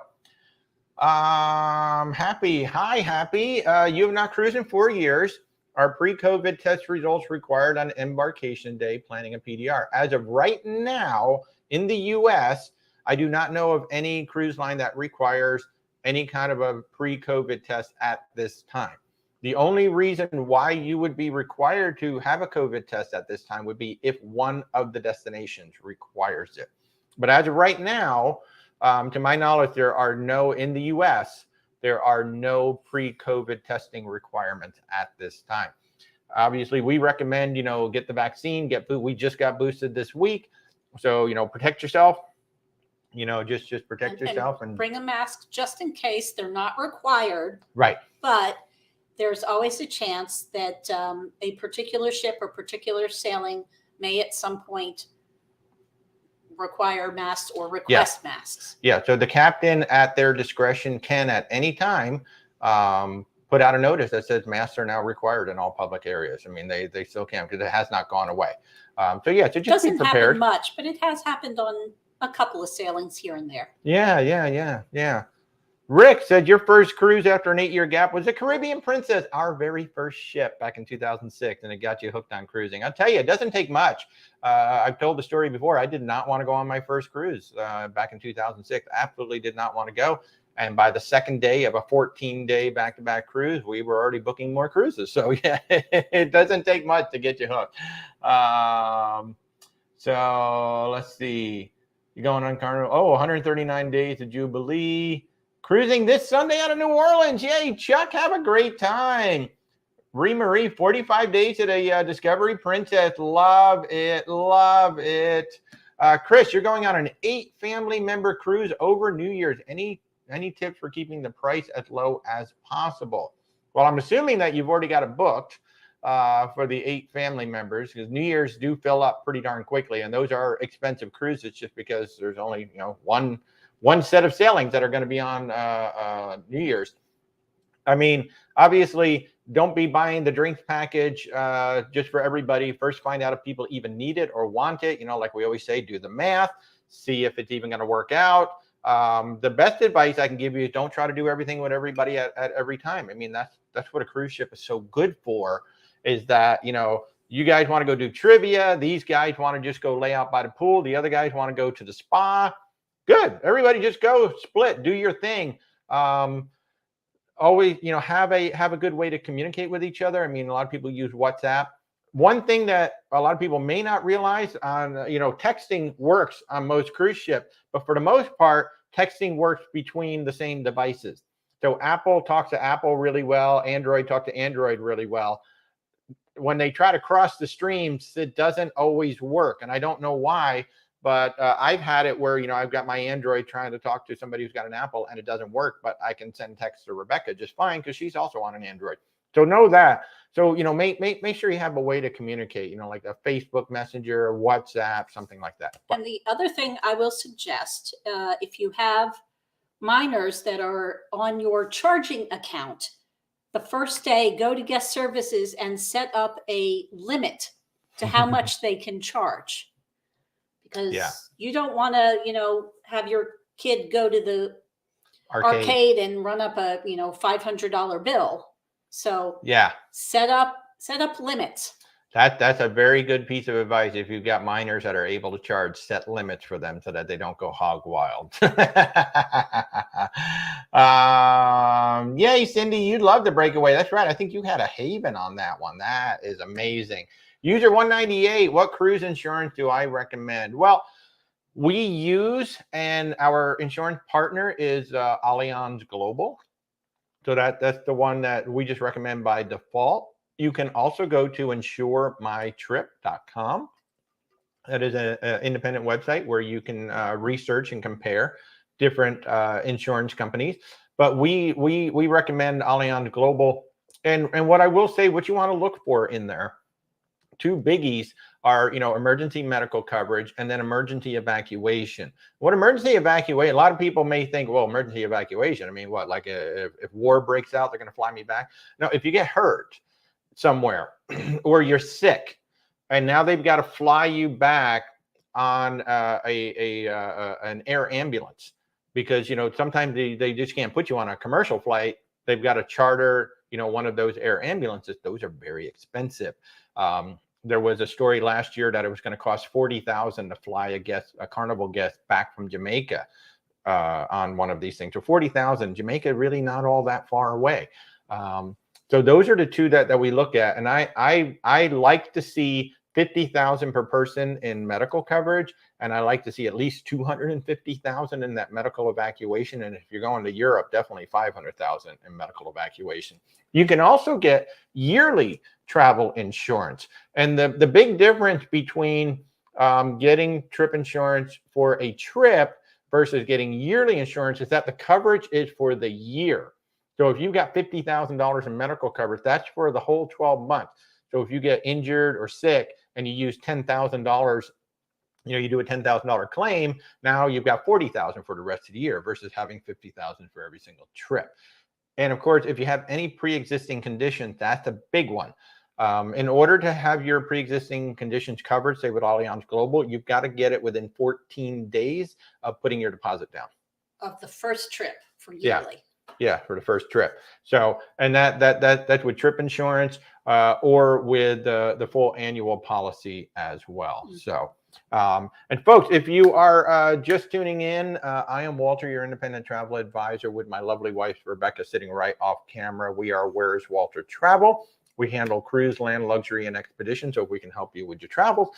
Happy, hi Happy. You have not cruised in 4 years. Are pre-COVID test results required on embarkation day planning a PDR? As of right now in the US, I do not know of any cruise line that requires any kind of a pre-COVID test at this time. The only reason why you would be required to have a COVID test at this time would be if one of the destinations requires it. But as of right now, to my knowledge, in the US, there are no pre-COVID testing requirements at this time. Obviously, we recommend, get the vaccine, we just got boosted this week. So, protect yourself, just protect yourself. And bring a mask just in case. They're not required. Right. But there's always a chance that a particular ship or particular sailing may at some point require masks or request masks. Yeah. So the captain at their discretion can at any time put out a notice that says masks are now required in all public areas. I mean, they still can because it has not gone away. So just doesn't be prepared. Happen much, but it has happened on a couple of sailings here and there. Yeah. Rick said your first cruise after an 8-year gap was the Caribbean Princess, our very first ship back in 2006, and it got you hooked on cruising. I'll tell you, it doesn't take much. I've told the story before. I did not want to go on my first cruise back in 2006. Absolutely did not want to go. And by the second day of a 14-day back-to-back cruise, we were already booking more cruises. So yeah, it doesn't take much to get you hooked. So let's see. You're going on Carnival. 139 days of Jubilee. Cruising this Sunday out of New Orleans. Yay, Chuck, have a great time. Marie, 45 days at a Discovery Princess. Love it. Chris, you're going on an 8 family member cruise over New Year's. Any any tips for keeping the price as low as possible? Well, I'm assuming that you've already got it booked for the 8 family members, because New Year's do fill up pretty darn quickly, and those are expensive cruises just because there's only one set of sailings that are going to be on New Year's. I mean, obviously, don't be buying the drinks package just for everybody. First, find out if people even need it or want it. Like we always say, do the math, see if it's even going to work out. The best advice I can give you is don't try to do everything with everybody at every time. I mean, that's what a cruise ship is so good for, is that, you guys want to go do trivia. These guys want to just go lay out by the pool. The other guys want to go to the spa. Good. Everybody just go split, do your thing. Always, have a good way to communicate with each other. I mean, a lot of people use WhatsApp. One thing that a lot of people may not realize texting works on most cruise ships, but for the most part, texting works between the same devices. So Apple talks to Apple really well. Android talks to Android really well. When they try to cross the streams, it doesn't always work. And I don't know why, but I've had it where, I've got my Android trying to talk to somebody who's got an Apple and it doesn't work, but I can send text to Rebecca just fine because she's also on an Android. So know that. So, make sure you have a way to communicate, like a Facebook Messenger or WhatsApp, something like that. And the other thing I will suggest, if you have minors that are on your charging account, the first day, go to guest services and set up a limit to how much they can charge. Because you don't want to, have your kid go to the arcade and run up a, $500 bill. So set up limits. That's a very good piece of advice. If you've got minors that are able to charge, set limits for them so that they don't go hog wild. Yay, Cindy, you love the breakaway. That's right. I think you had a Haven on that one. That is amazing. User 198, what cruise insurance do I recommend? Well, we use, and our insurance partner is Allianz Global. So that's the one that we just recommend by default. You can also go to insuremytrip.com. That is an independent website where you can research and compare different insurance companies. But we recommend Allianz Global. And what I will say, what you want to look for in there, 2 biggies are, emergency medical coverage and then emergency evacuation. What emergency evacuation, a lot of people may think, well, emergency evacuation, I mean, what, like if war breaks out, they're going to fly me back? No, if you get hurt somewhere or you're sick and now they've got to fly you back on an air ambulance, because, sometimes they just can't put you on a commercial flight. They've got to charter, one of those air ambulances. Those are very expensive. There was a story last year that it was going to cost $40,000 to fly a Carnival guest back from Jamaica on one of these things. So $40,000, Jamaica really not all that far away. So those are the 2 that we look at, and I like to see $50,000 per person in medical coverage, and I like to see at least $250,000 in that medical evacuation. And if you're going to Europe, definitely $500,000 in medical evacuation. You can also get yearly travel insurance, and the big difference between getting trip insurance for a trip versus getting yearly insurance is that the coverage is for the year. So if you've got $50,000 in medical coverage, that's for the whole 12 months. So if you get injured or sick and you use $10,000, you do a $10,000 claim, now you've got $40,000 for the rest of the year versus having $50,000 for every single trip. And of course, if you have any pre-existing conditions, that's a big one. In order to have your pre-existing conditions covered, say with Allianz Global, you've got to get it within 14 days of putting your deposit down. Of the first trip for yearly. Yeah, for the first trip. So, and that's with trip insurance or with the full annual policy as well. So, and folks, if you are just tuning in, I am Walter, your independent travel advisor, with my lovely wife, Rebecca, sitting right off camera. We are Where's Walter Travel. We handle cruise, land, luxury, and expedition. So if we can help you with your travels,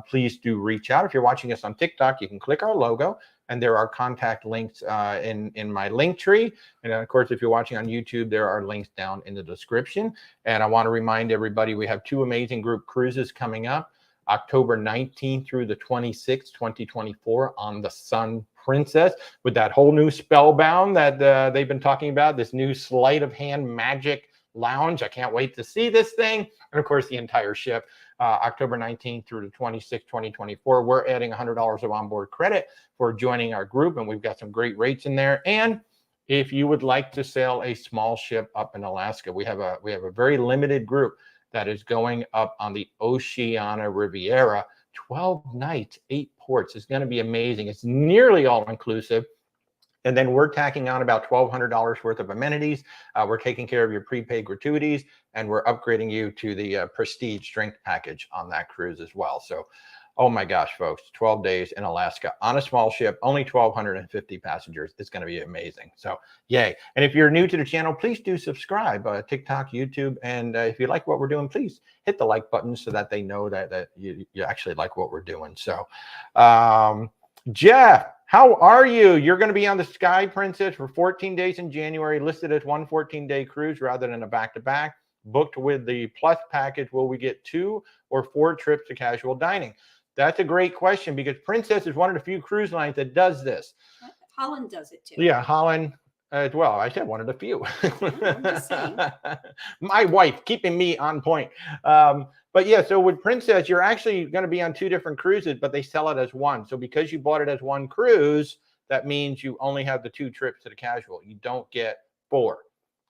please do reach out. If you're watching us on TikTok, you can click our logo, and there are contact links in my link tree. And of course, if you're watching on YouTube, there are links down in the description. And I want to remind everybody, we have 2 amazing group cruises coming up. October 19th through the 26th, 2024 on the Sun Princess with that whole new Spellbound that they've been talking about, this new sleight of hand magic lounge. I can't wait to see this thing. And of course, the entire ship, October 19th through the 26th, 2024. We're adding $100 of onboard credit for joining our group, and we've got some great rates in there. And if you would like to sail a small ship up in Alaska, we have a very limited group that is going up on the Oceania Riviera, 12 nights, 8 ports. It's going to be amazing. It's nearly all inclusive. And then we're tacking on about $1,200 worth of amenities. We're taking care of your prepaid gratuities, and we're upgrading you to the Prestige Strength package on that cruise as well. So, oh my gosh, folks, 12 days in Alaska on a small ship, only 1,250 passengers. It's going to be amazing. So, yay. And if you're new to the channel, please do subscribe, TikTok, YouTube. And if you like what we're doing, please hit the like button so that they know that you actually like what we're doing. So, Jeff, how are you? You're going to be on the Sky Princess for 14 days in January, listed as one 14-day cruise rather than a back-to-back. Booked with the Plus package, will we get 2 or 4 trips to casual dining? That's a great question because Princess is one of the few cruise lines that does this. Holland does it too. Yeah, Holland as well. I said one of the few. I'm just saying. My wife keeping me on point. But yeah, so with Princess, you're actually going to be on 2 different cruises, but they sell it as one. So because you bought it as one cruise, that means you only have the 2 trips to the casual. You don't get 4.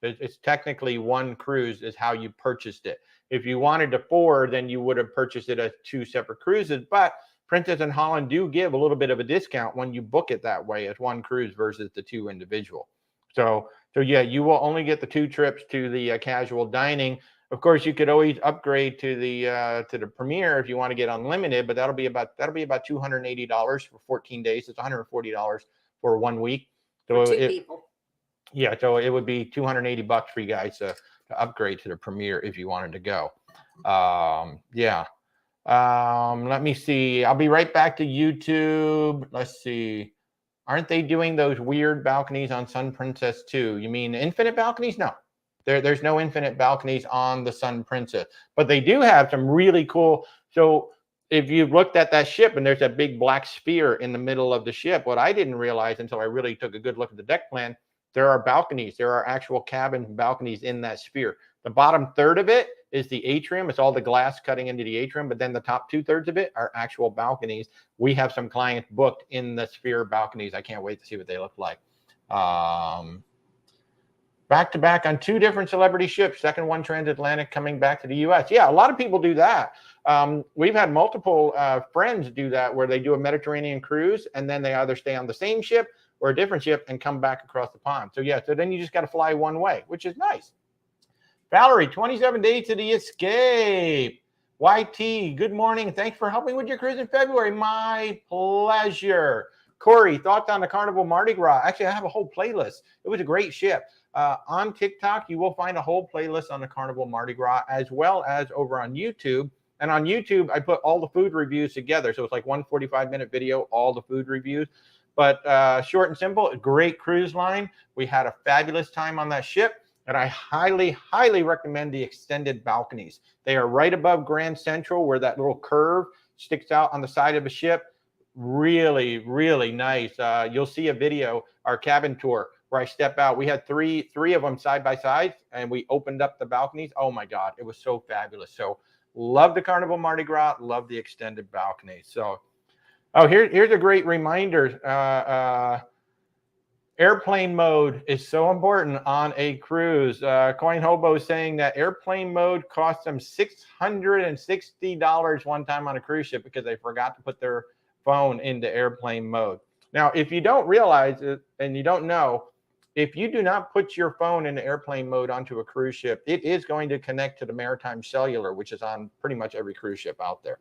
It's technically one cruise is how you purchased it. If you wanted to 4, then you would have purchased it as 2 separate cruises. But Princess and Holland do give a little bit of a discount when you book it that way as one cruise versus the 2 individual. So yeah, you will only get the 2 trips to the casual dining. Of course, you could always upgrade to the Premier if you want to get unlimited, but that'll be about $280 for 14 days. It's $140 for 1 week. So for 2 people. Yeah, so it would be $280 for you guys to upgrade to the Premier if you wanted to go. Yeah. Let me see. I'll be right back to YouTube. Let's see. Aren't they doing those weird balconies on Sun Princess too? You mean infinite balconies? No. There's no infinite balconies on the Sun Princess, but they do have some really cool. So if you've looked at that ship and there's that big black sphere in the middle of the ship, what I didn't realize until I really took a good look at the deck plan, there are balconies. There are actual cabin balconies in that sphere. The bottom third of it is the atrium. It's all the glass cutting into the atrium, but then the top 2/3 of it are actual balconies. We have some clients booked in the sphere balconies. I can't wait to see what they look like. Back to back on 2 different celebrity ships, second one transatlantic coming back to the US. Yeah, a lot of people do that. We've had multiple friends do that where they do a Mediterranean cruise and then they either stay on the same ship or a different ship and come back across the pond. So yeah, so then you just got to fly one way, which is nice. Valerie, 27 days to the escape. YT, good morning. Thanks for helping with your cruise in February. My pleasure. Corey, thoughts on the Carnival Marty Gras? Actually, I have a whole playlist. It was a great ship. On TikTok, you will find a whole playlist on the Carnival Mardi Gras, as well as over on YouTube. And on YouTube, I put all the food reviews together. So it's like one 45-minute video, all the food reviews. But short and simple, a great cruise line. We had a fabulous time on that ship. And I highly, highly recommend the extended balconies. They are right above Grand Central where that little curve sticks out on the side of a ship. Really, really nice. You'll see a video, our cabin tour, where I step out. We had three of them side by side, and we opened up the balconies. Oh my God, it was so fabulous. So love the Carnival Mardi Gras, love the extended balcony. So, oh, here's a great reminder. Airplane mode is so important on a cruise. Coin Hobo is saying that airplane mode cost them $660 one time on a cruise ship because they forgot to put their phone into airplane mode. Now, if you don't realize it and you don't know, if you do not put your phone into airplane mode onto a cruise ship, it is going to connect to the maritime cellular, which is on pretty much every cruise ship out there.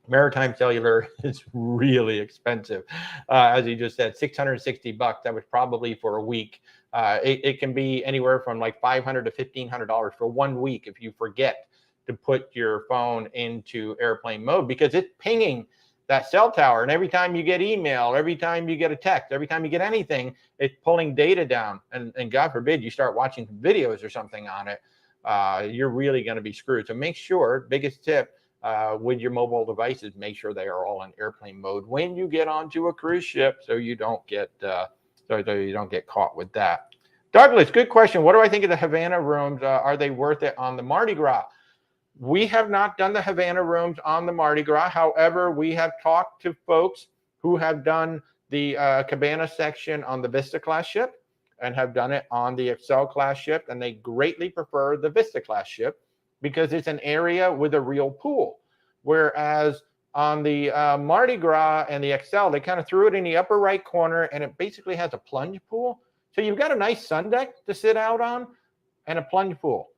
Maritime cellular is really expensive. As you just said, $660. That was probably for a week. It can be anywhere from like $500 to $1,500 for 1 week if you forget to put your phone into airplane mode, because it's pinging that cell tower. And every time you get email, every time you get a text, every time you get anything, it's pulling data down. And God forbid you start watching videos or something on it, you're really going to be screwed. So make sure, biggest tip, with your mobile devices, make sure they are all in airplane mode when you get onto a cruise ship, so you don't get caught with that. Douglas, good question. What do I think of the Havana Rooms? Are they worth it on the Mardi Gras? We have not done the Havana Rooms on the Mardi Gras. However, we have talked to folks who have done the Cabana section on the Vista class ship and have done it on the Excel class ship, and they greatly prefer the Vista class ship because it's an area with a real pool. Whereas on the Mardi Gras and the Excel, they kind of threw it in the upper right corner, and it basically has a plunge pool. So you've got a nice sun deck to sit out on and a plunge pool.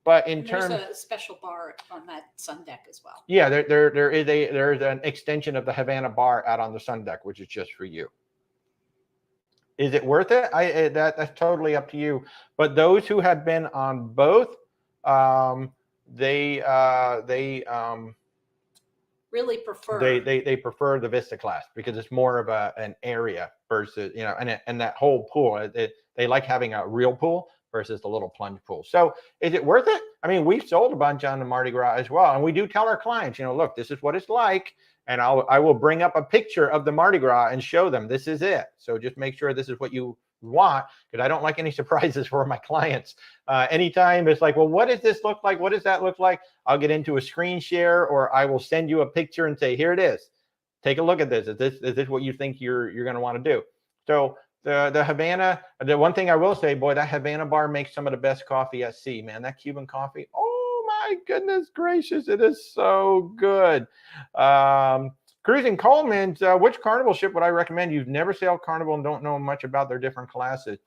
But there's a special bar on that sun deck as well. Yeah, there's an extension of the Havana bar out on the sun deck, which is just for you. Is it worth it? That's totally up to you. But those who have been on both, they really prefer. They prefer the Vista class because it's more of an area versus, you know, and that whole pool. They like having a real pool versus the little plunge pool. So is it worth it? I mean, we've sold a bunch on the Mardi Gras as well. And we do tell our clients, you know, look, this is what it's like. And I will bring up a picture of the Mardi Gras and show them this is it. So just make sure this is what you want, because I don't like any surprises for my clients. Anytime it's like, well, what does this look like? What does that look like? I'll get into a screen share, or I will send you a picture and say, here it is. Take a look at this. Is this what you think you're going to want to do? So the Havana, the one thing I will say, boy, that Havana bar makes some of the best coffee at sea, man. That Cuban coffee, oh my goodness gracious, it is so good. Cruising Coleman's, which Carnival ship would I recommend? You've never sailed Carnival and don't know much about their different classes.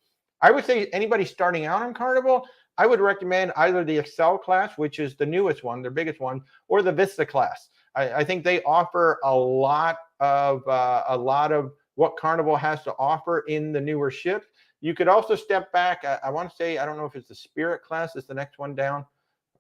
I would say anybody starting out on Carnival, I would recommend either the Excel class, which is the newest one, their biggest one, or the Vista class. I think they offer a lot of what Carnival has to offer in the newer ships. You could also step back. I want to say, I don't know if it's the Spirit class is the next one down.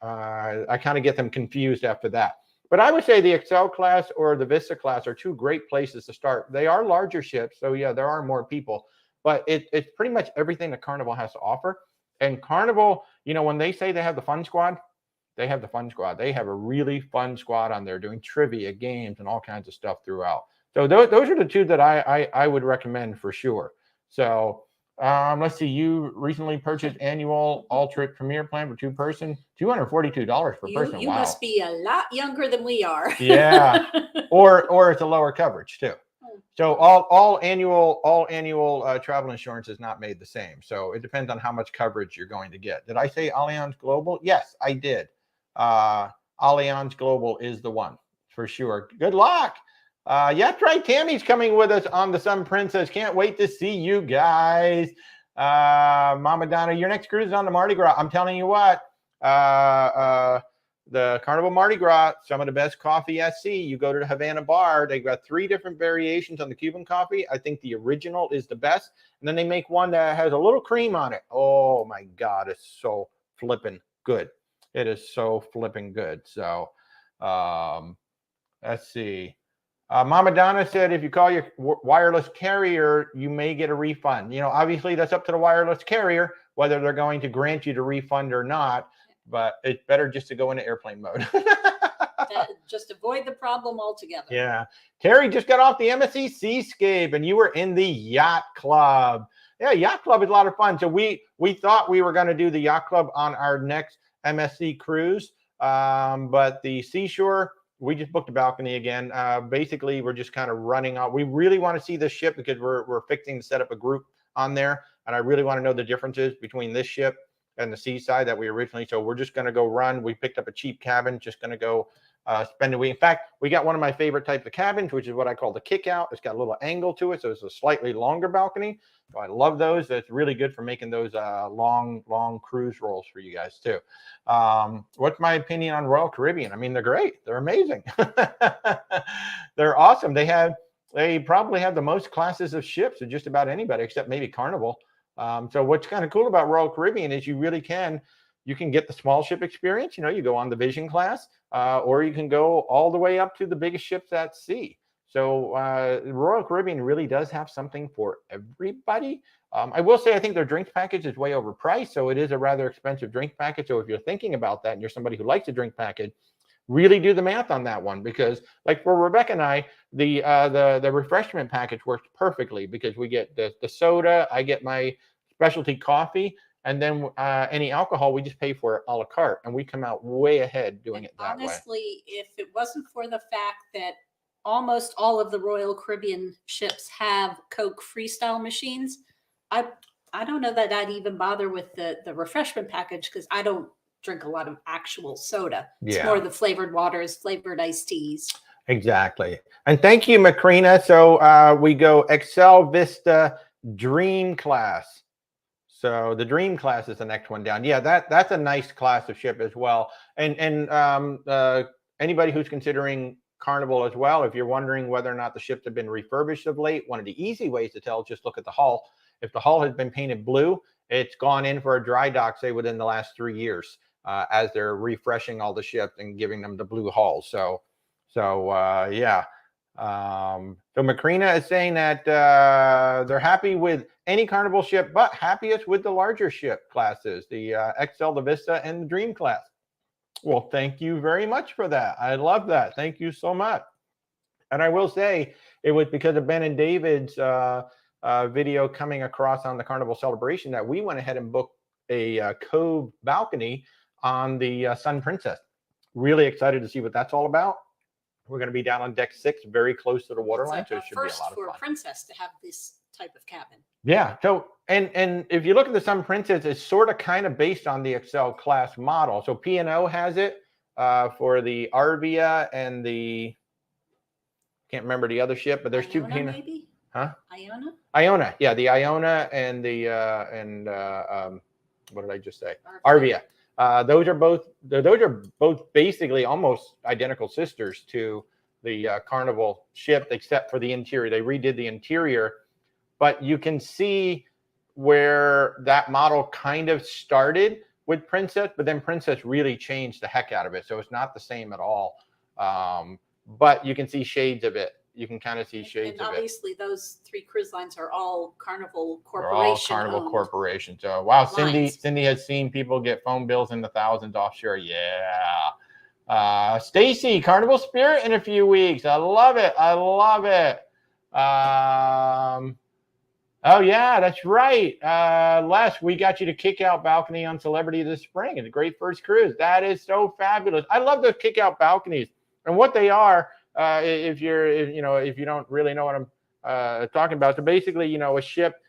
I kind of get them confused after that. But I would say the Excel class or the Vista class are two great places to start. They are larger ships, so yeah, there are more people. But it's pretty much everything that Carnival has to offer. And Carnival, you know, when they say they have the fun squad, they have the fun squad. They have a really fun squad on there doing trivia, games, and all kinds of stuff throughout. So those are the two that I would recommend for sure. So let's see. You recently purchased annual all-trip premier plan for two-person, $242 per person. You must be a lot younger than we are. Yeah, or it's a lower coverage too. So all annual travel insurance is not made the same. So it depends on how much coverage you're going to get. Did I say Allianz Global? Yes, I did. Allianz Global is the one for sure. Good luck. Yeah, that's right. Tammy's coming with us on the Sun Princess. Can't wait to see you guys. Mama Donna, your next cruise is on the Mardi Gras. I'm telling you what, the Carnival Mardi Gras, some of the best coffee at sea. You go to the Havana bar, they've got 3 different variations on the Cuban coffee. I think the original is the best. And then they make one that has a little cream on it. Oh my God, it's so flipping good. It is so flipping good. So let's see. Mama Donna said, if you call your wireless carrier, you may get a refund. You know, obviously that's up to the wireless carrier, whether they're going to grant you the refund or not, but it's better just to go into airplane mode. Just avoid the problem altogether. Yeah. Terry just got off the MSC Seascape and you were in the Yacht Club. Yeah, Yacht Club is a lot of fun. So we thought we were going to do the Yacht Club on our next MSC cruise, but the Seashore, we just booked a balcony again. Basically, we're just kind of running out. We really want to see this ship because we're fixing to set up a group on there. And I really want to know the differences between this ship and the Seaside that we originally. So we're just going to go run. We picked up a cheap cabin, just going to go spend a week. In fact, we got one of my favorite types of cabins, which is what I call the kick out. It's got a little angle to it. So it's a slightly longer balcony. So I love those. That's really good for making those long cruise rolls for you guys too. What's my opinion on Royal Caribbean? I mean, they're great. They're amazing. They're awesome. They probably have the most classes of ships of just about anybody except maybe Carnival. So what's kind of cool about Royal Caribbean is you can get the small ship experience. You know, you go on the Vision class, or you can go all the way up to the biggest ships at sea. So Royal Caribbean really does have something for everybody. I will say I think their drinks package is way overpriced, so it is a rather expensive drink package. So if you're thinking about that and you're somebody who likes a drink package, really do the math on that one, because like for Rebecca and I, the refreshment package works perfectly because we get the soda, I get my specialty coffee, and then any alcohol we just pay for it a la carte, and we come out way ahead doing it that way. Honestly, if it wasn't for the fact that almost all of the Royal Caribbean ships have Coke freestyle machines, I don't know that I'd even bother with the refreshment package, because I don't drink a lot of actual soda. It's more the flavored waters, flavored iced teas. Exactly. And thank you, Macrina. So we go Excel Vista Dream class. So the Dream class is the next one down. Yeah, that's a nice class of ship as well. And anybody who's considering Carnival as well, if you're wondering whether or not the ships have been refurbished of late, one of the easy ways to tell is just look at the hull. If the hull has been painted blue, it's gone in for a dry dock, say within the last 3 years, as they're refreshing all the ships and giving them the blue hull. So yeah. So Macrina is saying that they're happy with any Carnival ship, but happiest with the larger ship classes, the XL, the Vista, and the Dream class. Well, thank you very much for that. I love that. Thank you so much. And I will say it was because of Ben and David's video coming across on the Carnival Celebration that we went ahead and booked a cove balcony on the Sun Princess. Really excited to see what that's all about. We're going to be down on deck 6, very close to the waterline, so it should be a lot of fun. For a Princess to have this type of cabin. Yeah. So and if you look at the Sun Princess, it's sort of kind of based on the Excel class model. So P&O has it for the Arvia and the, can't remember the other ship, but there's Iona, 2 P&O. maybe? Huh? Iona? Iona. Yeah, the Iona and the what did I just say? Arvia. Those are both basically almost identical sisters to the Carnival ship, except for the interior. They redid the interior, but you can see where that model kind of started with Princess, but then Princess really changed the heck out of it. So it's not the same at all. But you can see shades of it. You can kind of see shades of it. And obviously those 3 cruise lines are all Carnival Corporation. They're all Carnival Corporation. So wow, Cindy has seen people get phone bills in the thousands offshore. Yeah. Stacy, Carnival Spirit in a few weeks. I love it. I love it. Oh yeah, that's right. Les, we got you to kick out balcony on Celebrity this spring. It's a great first cruise. That is so fabulous. I love those kick out balconies. And what they are, if you don't really know what I'm talking about. So basically, the ship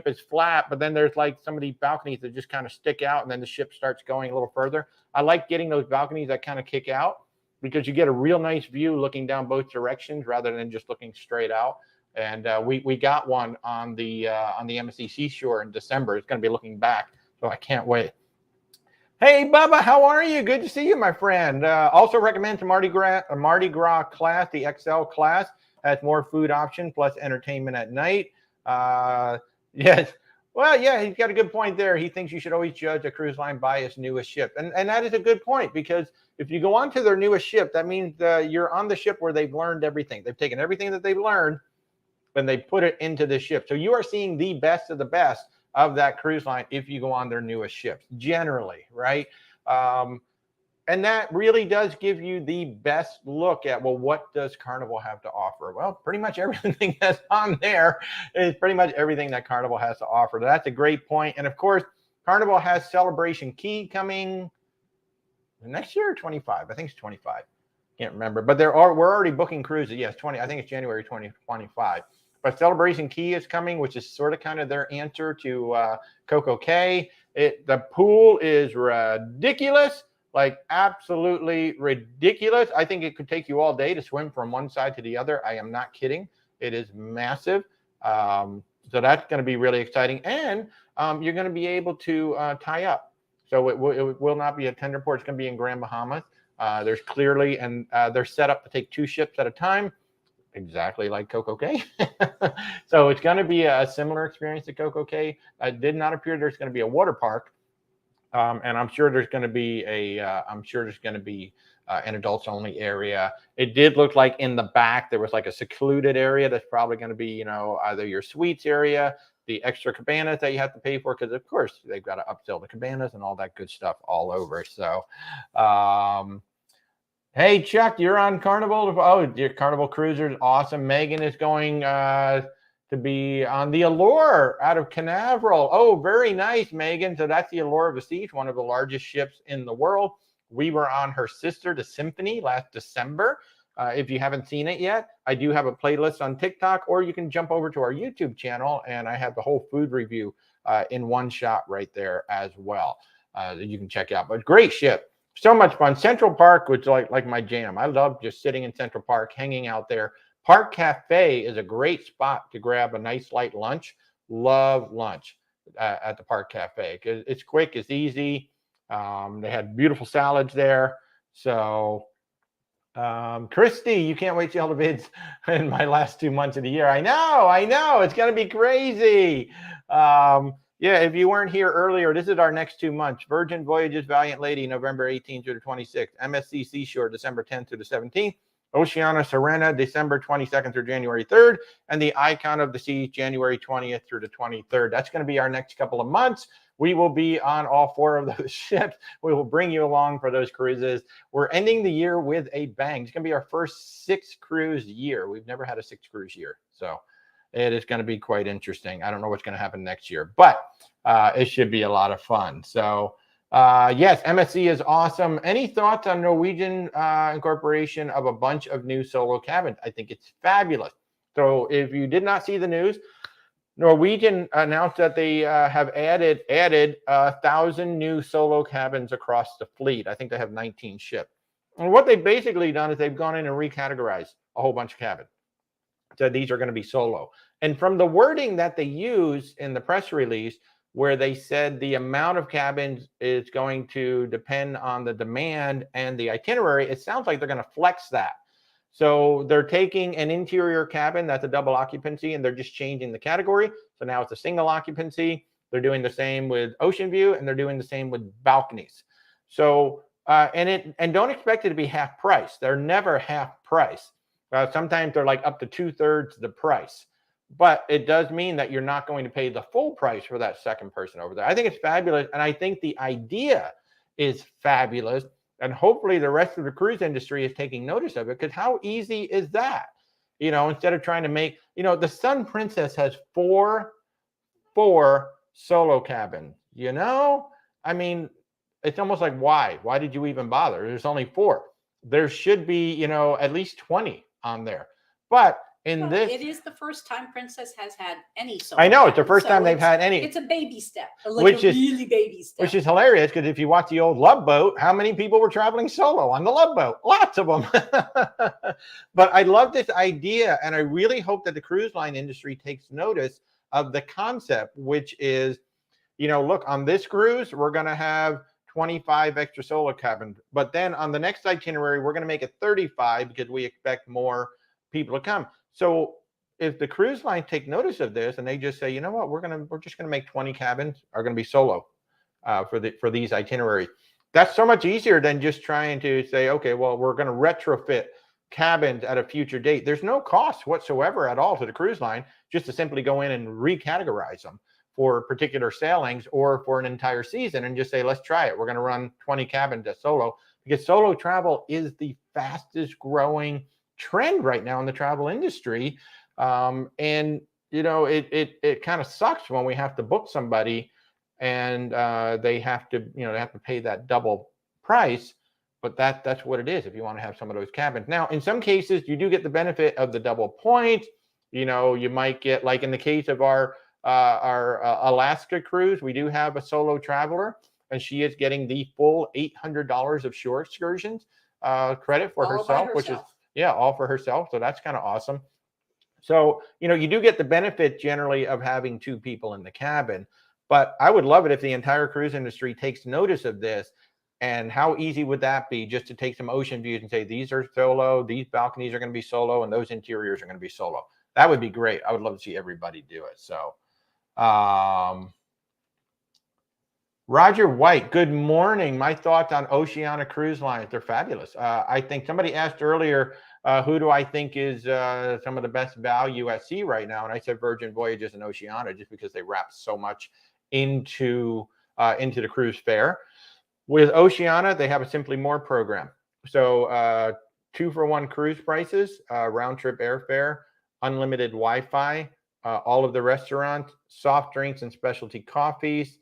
is flat, but then there's like some of these balconies that just kind of stick out, and then the ship starts going a little further. I like getting those balconies that kind of kick out because you get a real nice view looking down both directions rather than just looking straight out. And we got one on the MSC Seashore in December. It's going to be looking back, so I can't wait. Hey, Bubba, how are you? Good to see you, my friend. Also recommend to Mardi Gras class, the XL class, has more food options plus entertainment at night. Yes. Well, yeah, he's got a good point there. He thinks you should always judge a cruise line by its newest ship. And that is a good point, because if you go on to their newest ship, that means you're on the ship where they've learned everything. They've taken everything that they've learned and they put it into the ship. So you are seeing the best of the best of that cruise line if you go on their newest ships, generally, right? And that really does give you the best look at, well, what does Carnival have to offer? Well, pretty much everything that's on there is pretty much everything that Carnival has to offer. That's a great point. And of course, Carnival has Celebration Key coming next year or 25. I think it's 25. Can't remember. But we're already booking cruises. Yes, 20. I think it's January 2025. But Celebration Key is coming, which is sort of kind of their answer to Coco Cay. The pool is ridiculous, like absolutely ridiculous. I think it could take you all day to swim from one side to the other. I am not kidding. It is massive. So that's going to be really exciting. And you're going to be able to tie up. So it will not be a tender port. It's going to be in Grand Bahamas. There's clearly, and they're set up to take 2 ships at a time, exactly like Coco Cay. So it's going to be a similar experience to Coco Cay. It did not appear there's going to be a water park, and I'm sure there's going to be an adults only area. It did look like in the back there was like a secluded area that's probably going to be either your suites area, the extra cabanas that you have to pay for, because of course they've got to upsell the cabanas and all that good stuff all over. So Hey, Chuck, you're on Carnival. Oh, your Carnival Cruisers. Awesome. Megan is going to be on the Allure out of Canaveral. Oh, very nice, Megan. So that's the Allure of the Seas, one of the largest ships in the world. We were on her sister, the Symphony, last December. If you haven't seen it yet, I do have a playlist on TikTok, or you can jump over to our YouTube channel, and I have the whole food review in one shot right there as well that you can check out. But great ship. So much fun. Central Park was like my jam. I love just sitting in Central Park, hanging out there. Park Cafe is a great spot to grab a nice light lunch. Love lunch at the Park Cafe. It's quick, it's easy. They had beautiful salads there. So, Christy, you can't wait to see all the vids in my last 2 months of the year. I know. It's going to be crazy. Yeah, if you weren't here earlier, this is our next 2 months. Virgin Voyages Valiant Lady, November 18th through the 26th. MSC Seashore, December 10th through the 17th. Oceania Serena, December 22nd through January 3rd. And the Icon of the Seas, January 20th through the 23rd. That's going to be our next couple of months. We will be on all 4 of those ships. We will bring you along for those cruises. We're ending the year with a bang. It's going to be our first 6 cruise year. We've never had a 6 cruise year. So it is going to be quite interesting. I don't know what's going to happen next year, but it should be a lot of fun. So yes, MSC is awesome. Any thoughts on Norwegian incorporation of a bunch of new solo cabins? I think it's fabulous. So if you did not see the news, Norwegian announced that they have added 1,000 new solo cabins across the fleet. I think they have 19 ships. And what they've basically done is they've gone in and recategorized a whole bunch of cabins. So these are going to be solo. And from the wording that they use in the press release, where they said the amount of cabins is going to depend on the demand and the itinerary, it sounds like they're going to flex that. So they're taking an interior cabin that's a double occupancy, and they're just changing the category. So now it's a single occupancy. They're doing the same with ocean view, and they're doing the same with balconies. So and don't expect it to be half price. They're never half price. Sometimes they're like up to 2/3 the price, but it does mean that you're not going to pay the full price for that second person over there. I think it's fabulous, and I think the idea is fabulous, and hopefully the rest of the cruise industry is taking notice of it, because how easy is that? Instead of trying to make, the Sun Princess has four solo cabins. I mean, it's almost like, why did you even bother? There's only 4. There should be, at least 20 on there. But it is the first time Princess has had any solo. I know, it's the first time they've had any. It's a baby step, really baby step. Which is hilarious, because if you watch the old Love Boat, how many people were traveling solo on the Love Boat? Lots of them. But I love this idea, and I really hope that the cruise line industry takes notice of the concept, which is, look, on this cruise, we're going to have 25 extra solo cabins. But then on the next itinerary, we're going to make it 35 because we expect more people to come. So if the cruise line take notice of this and they just say, you know what, we're just going to make 20 cabins are going to be solo for these itineraries. That's so much easier than just trying to say, okay, well, we're going to retrofit cabins at a future date. There's no cost whatsoever at all to the cruise line, just to simply go in and recategorize them for particular sailings or for an entire season, and just say, let's try it. We're going to run 20 cabins at solo, because solo travel is the fastest growing trend right now in the travel industry. And it kind of sucks when we have to book somebody and they have to pay that double price. But that's what it is if you want to have some of those cabins. Now, in some cases, you do get the benefit of the double points. You might get, like in the case of our Alaska cruise, we do have a solo traveler, and she is getting the full $800 of shore excursions credit for herself, which is all for herself. So that's kind of awesome. So, you do get the benefit generally of having 2 people in the cabin, but I would love it if the entire cruise industry takes notice of this. And how easy would that be, just to take some ocean views and say, these are solo, these balconies are going to be solo, and those interiors are going to be solo. That would be great. I would love to see everybody do it. So, Roger White, good morning. My thoughts on Oceania cruise lines. They're fabulous. I think somebody asked earlier, who do I think is some of the best value at sea right now? And I said Virgin Voyages and Oceania, just because they wrap so much into the cruise fare. With Oceania, they have a Simply More program. So 2-for-1 cruise prices, round trip airfare, unlimited Wi-Fi, all of the restaurants, soft drinks and specialty coffees,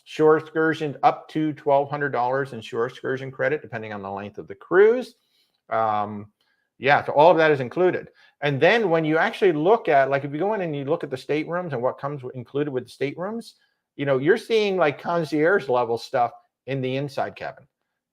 shore excursions up to $1,200 in shore excursion credit, depending on the length of the cruise. Yeah, so all of that is included. And then when you actually look at, like, if you go in and you look at the staterooms and what comes included with the staterooms, you're seeing like concierge level stuff in the inside cabin.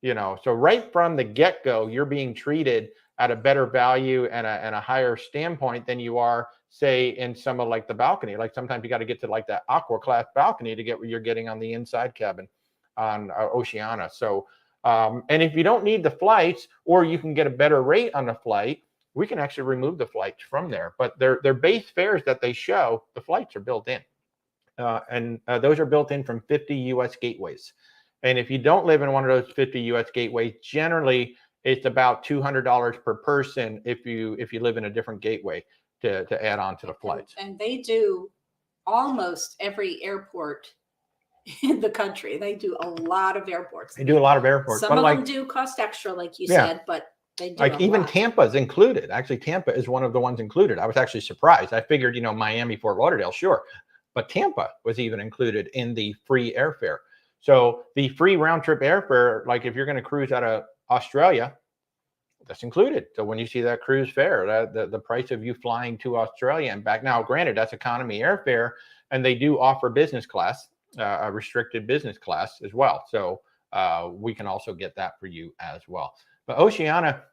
So right from the get-go, you're being treated at a better value and a higher standpoint than you are, say, in some of like the balcony. Like sometimes you got to get to like that aqua class balcony to get what you're getting on the inside cabin on Oceania. So, and if you don't need the flights, or you can get a better rate on the flight, we can actually remove the flights from there. But their base fares that they show, the flights are built in. And those are built in from 50 U.S. gateways. And if you don't live in one of those 50 U.S. gateways, generally it's about $200 per person if you live in a different gateway to add on to the flights. And they do almost every airport in the country. They do a lot of airports. They do a lot of airports. Some of them do cost extra, like you said, but they do like even Tampa is included. Actually, Tampa is one of the ones included. I was actually surprised. I figured, Miami, Fort Lauderdale, sure. But Tampa was even included in the free airfare. So the free round trip airfare, like if you're going to cruise out of Australia, that's included. So when you see that cruise fare, the price of you flying to Australia and back. Now, granted, that's economy airfare, and they do offer business class, a restricted business class as well. So we can also get that for you as well. But Oceania,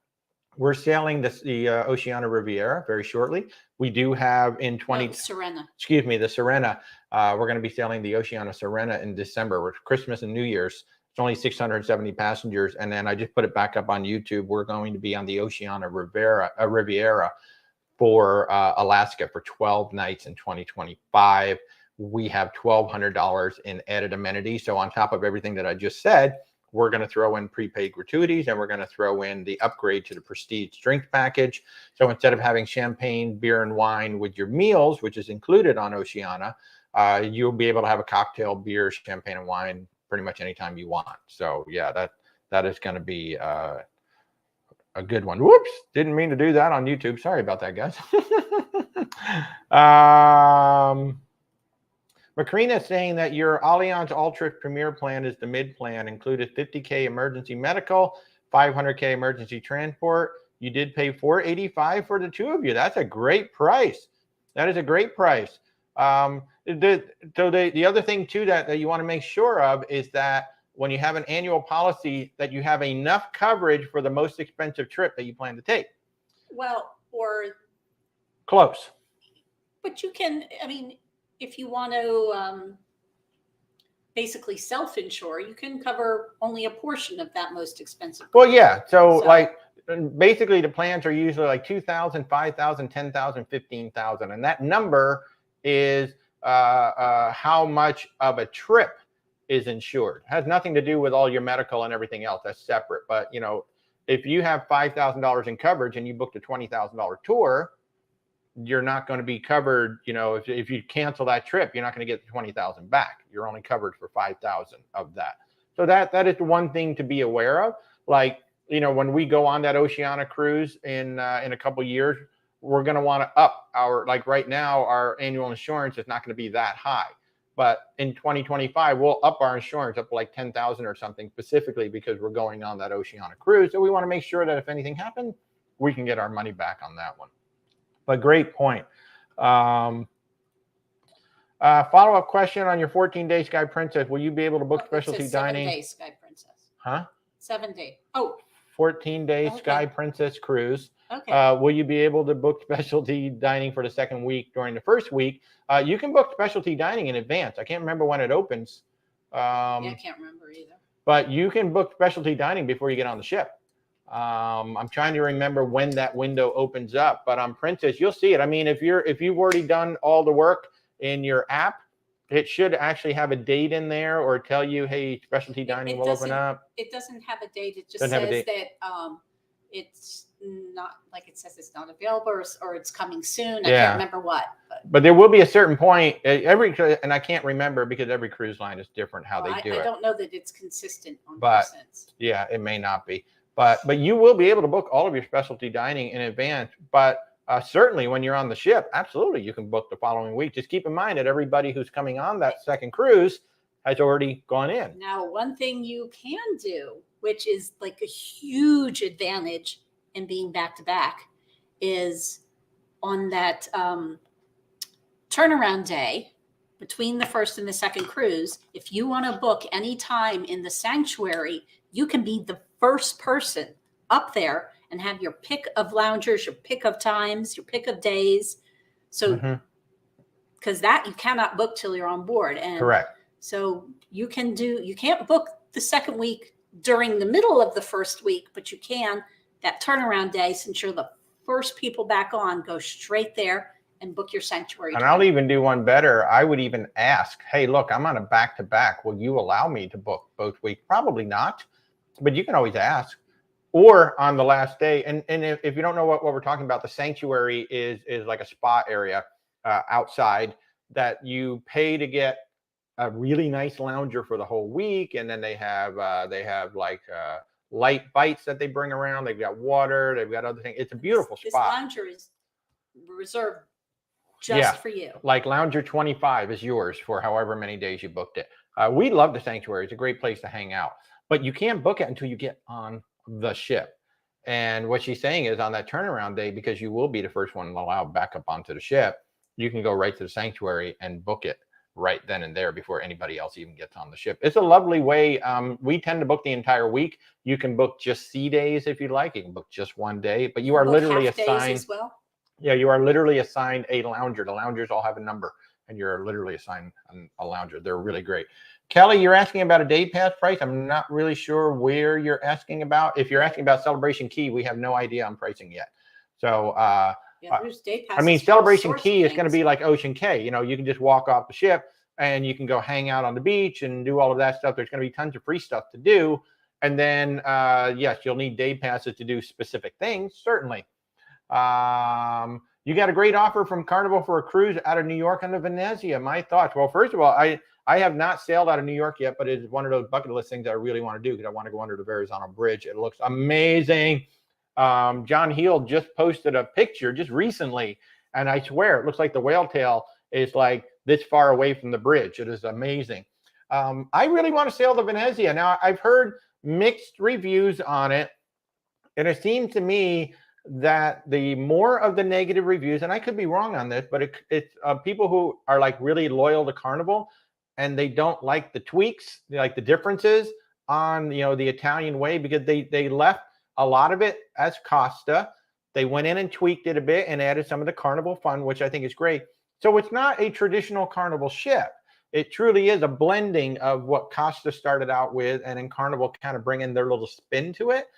we're sailing the Oceania Riviera very shortly. We do have in Serena. Excuse me, the Serena. We're going to be sailing the Oceania Serena in December with Christmas and New Year's. It's only 670 passengers. And then I just put it back up on YouTube. We're going to be on the Oceania Riviera for Alaska for 12 nights in 2025. We have $1,200 in added amenities. So on top of everything that I just said, we're going to throw in prepaid gratuities, and we're going to throw in the upgrade to the prestige drink package. So instead of having champagne, beer, and wine with your meals, which is included on Oceania, you'll be able to have a cocktail, beer, champagne, and wine pretty much anytime you want. So yeah, that is going to be a good one. Whoops, didn't mean to do that on YouTube. Sorry about that, guys. Macrina is saying that your Allianz Ultra Premier plan is the mid plan, included $50K emergency medical, $500K emergency transport. You did pay $485 for the two of you. That's a great price. That is a great price. The other thing too that you want to make sure of is that when you have an annual policy, that you have enough coverage for the most expensive trip that you plan to take. Well, or close. But you can, I mean, if you want to basically self-insure, you can cover only a portion of that most expensive. Well, yeah. So like basically the plans are usually like 2,000, 5,000, 10,000, 15,000. And that number is how much of a trip is insured. It has nothing to do with all your medical and everything else. That's separate. But, if you have $5,000 in coverage and you booked a $20,000 tour, you're not going to be covered. If you cancel that trip, you're not going to get the 20,000 back. You're only covered for 5,000 of that. So that is one thing to be aware of. Like, when we go on that Oceania cruise in a couple of years, we're going to want to up our, like right now, our annual insurance is not going to be that high. But in 2025, we'll up our insurance up to like 10,000 or something, specifically because we're going on that Oceania cruise. So we want to make sure that if anything happens, we can get our money back on that one. But great point. Follow-up question on your 14-day Sky Princess. Will you be able to book specialty dining? 7-day Sky Princess. Huh? 7-day. Oh. 14-day Sky Princess cruise. Okay. Will you be able to book specialty dining for the second week during the first week? You can book specialty dining in advance. I can't remember when it opens. I can't remember either. But you can book specialty dining before you get on the ship. I'm trying to remember when that window opens up, but on Princess, you'll see it. I mean, if you've already done all the work in your app, it should actually have a date in there or tell you, hey, specialty dining will open up. It doesn't have a date. It just says that not like it says it's not available or it's coming soon. I Yeah. can't remember what. But there will be a certain point and I can't remember because every cruise line is different how they do it. I don't know that it's consistent on But percents. yeah, it may not be. But you will be able to book all of your specialty dining in advance. But certainly when you're on the ship, absolutely, you can book the following week. Just keep in mind that everybody who's coming on that second cruise has already gone in. Now, one thing you can do, which is like a huge advantage in being back-to-back, is on that turnaround day between the first and the second cruise, if you want to book any time in the sanctuary, you can be the first person up there and have your pick of loungers, your pick of times, your pick of days. So, because that you cannot book till you're on board. And correct. So you can't book the second week during the middle of the first week, but you can that turnaround day, since you're the first people back on, go straight there and book your sanctuary. And I'll even do one better. I would even ask, hey, look, I'm on a back-to-back. Will you allow me to book both weeks? Probably not, but you can always ask. Or on the last day. And if you don't know what we're talking about, the sanctuary is like a spa area outside that you pay to get a really nice lounger for the whole week. And then they have like light bites that they bring around. They've got water. They've got other things. It's a beautiful spot. This lounger is reserved just for you. Like lounger 25 is yours for however many days you booked it. We love the sanctuary. It's a great place to hang out, but you can't book it until you get on the ship. And what she's saying is on that turnaround day, because you will be the first one allowed back up onto the ship, you can go right to the sanctuary and book it right then and there before anybody else even gets on the ship. It's a lovely way. We tend to book the entire week. You can book just sea days if you like. You can book just one day, but you are literally assigned as well. Yeah, you are literally assigned a lounger. The loungers all have a number, and you're literally assigned a lounger. They're really great. Kelly, you're asking about a day pass price. I'm not really sure where you're asking about. If you're asking about Celebration Key, we have no idea on pricing yet. So, there's day passes. I mean, Celebration Key is going to be like Ocean K. You know, you can just walk off the ship and you can go hang out on the beach and do all of that stuff. There's going to be tons of free stuff to do. And then, yes, you'll need day passes to do specific things, certainly. You got a great offer from Carnival for a cruise out of New York on the Venezia. My thoughts. Well, first of all, I have not sailed out of New York yet, but it's one of those bucket list things that I really want to do because I want to go under the Verrazano Bridge. It looks amazing. John Heel just posted a picture just recently, and I swear it looks like the whale tail is like this far away from the bridge. It is amazing. I really want to sail the Venezia. Now, I've heard mixed reviews on it, and it seems to me that the more of the negative reviews, and I could be wrong on this, but it's people who are like really loyal to Carnival and they don't like the tweaks, like the differences on, you know, the Italian way, because they left a lot of it as Costa. They went in and tweaked it a bit and added some of the Carnival fun, which I think is great. So it's not a traditional Carnival ship. It truly is a blending of what Costa started out with, and then Carnival kind of bring in their little spin to it.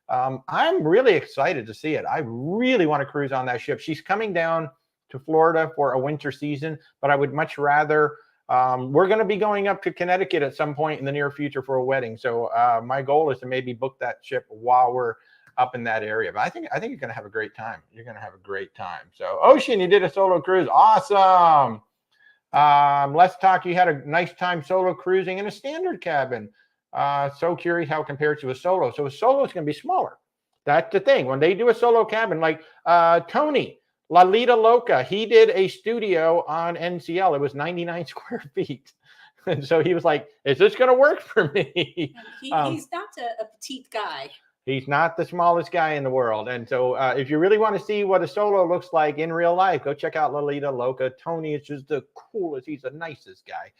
I'm really excited to see it. I really want to cruise on that ship. She's coming down to Florida for a winter season, but I would much rather, we're going to be going up to Connecticut at some point in the near future for a wedding. So my goal is to maybe book that ship while we're up in that area. But I think you're going to have a great time. You're going to have a great time. So Ocean, you did a solo cruise. Awesome. Let's talk. You had a nice time solo cruising in a standard cabin. So curious how it compares to a solo. So a solo is going to be smaller. That's the thing. When they do a solo cabin, like Tony, La Lita Loca, he did a studio on NCL. It was 99 square feet. And so he was like, is this going to work for me? He's not a petite guy. He's not the smallest guy in the world. And so if you really want to see what a solo looks like in real life, go check out Lolita Loca. Tony is just the coolest. He's the nicest guy.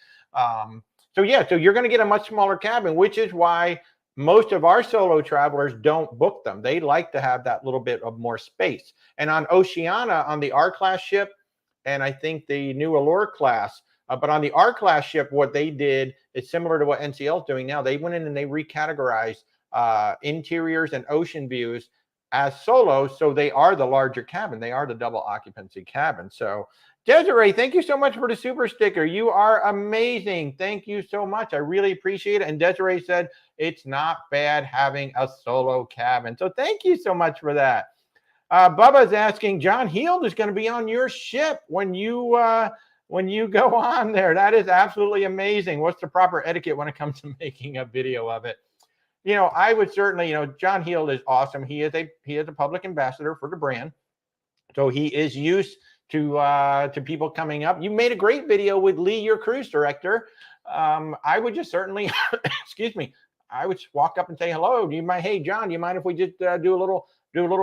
So yeah, so you're going to get a much smaller cabin, which is why most of our solo travelers don't book them. They like to have that little bit of more space. And on Oceania, on the R-class ship, and I think the new Allure class, but on the R-class ship, what they did is similar to what NCL is doing now. They went in and they recategorized interiors and ocean views as solos, so they are the larger cabin. They are the double occupancy cabin. So Desiree, thank you so much for the super sticker. You are amazing. Thank you so much. I really appreciate it. And Desiree said it's not bad having a solo cabin. So thank you so much for that. Bubba's asking, John Heald is going to be on your ship when you go on there. That is absolutely amazing. What's the proper etiquette when it comes to making a video of it? I would certainly, John Heald is awesome. He is a public ambassador for the brand, so he is used to people coming up. You made a great video with Lee, your cruise director. I would just certainly, excuse me, I would just walk up and say hello. Hey John, do you mind if we just do a little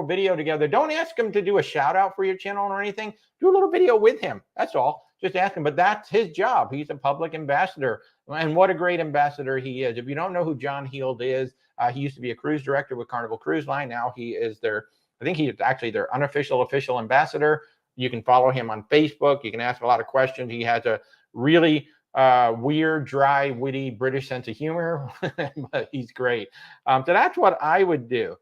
video together? Don't ask him to do a shout out for your channel or anything. Do a little video with him. That's all. Just ask him. But that's his job. He's a public ambassador, and what a great ambassador he is. If you don't know who John Heald is, he used to be a cruise director with Carnival Cruise Line. Now he is I think he's actually their unofficial official ambassador. You can follow him on Facebook. You can ask a lot of questions. He has a really weird, dry, witty British sense of humor, but he's great. So that's what I would do.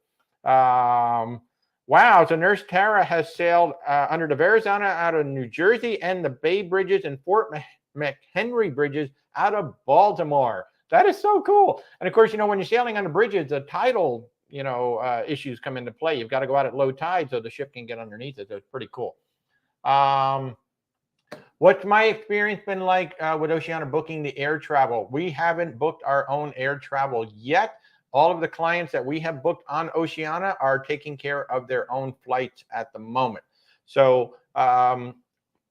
Wow. So Nurse Tara has sailed under the Verrazano out of New Jersey and the Bay Bridges and Fort McHenry Bridges out of Baltimore. That is so cool. And of course, when you're sailing on the bridges, the tidal, issues come into play. You've got to go out at low tide so the ship can get underneath it. So it's pretty cool. What's my experience been like with Oceania booking the air travel? We haven't booked our own air travel yet. All of the clients that we have booked on Oceania are taking care of their own flights at the moment. So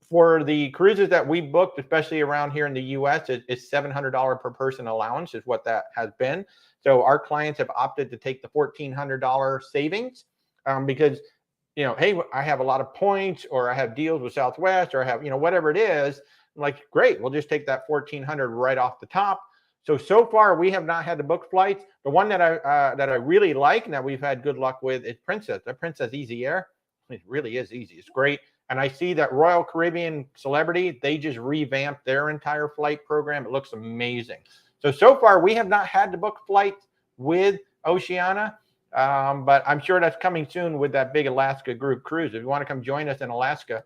for the cruises that we booked, especially around here in the US, it's $700 per person allowance is what that has been. So our clients have opted to take the $1,400 savings because, hey, I have a lot of points, or I have deals with Southwest, or I have, whatever it is. I'm like, great, we'll just take that $1,400 right off the top. So far we have not had to book flights. The one that I really like and that we've had good luck with is Princess. The Princess Easy Air. It really is easy. It's great. And I see that Royal Caribbean Celebrity, they just revamped their entire flight program. It looks amazing. So far we have not had to book flights with Oceania. But I'm sure that's coming soon with that big Alaska group cruise. If you want to come join us in Alaska,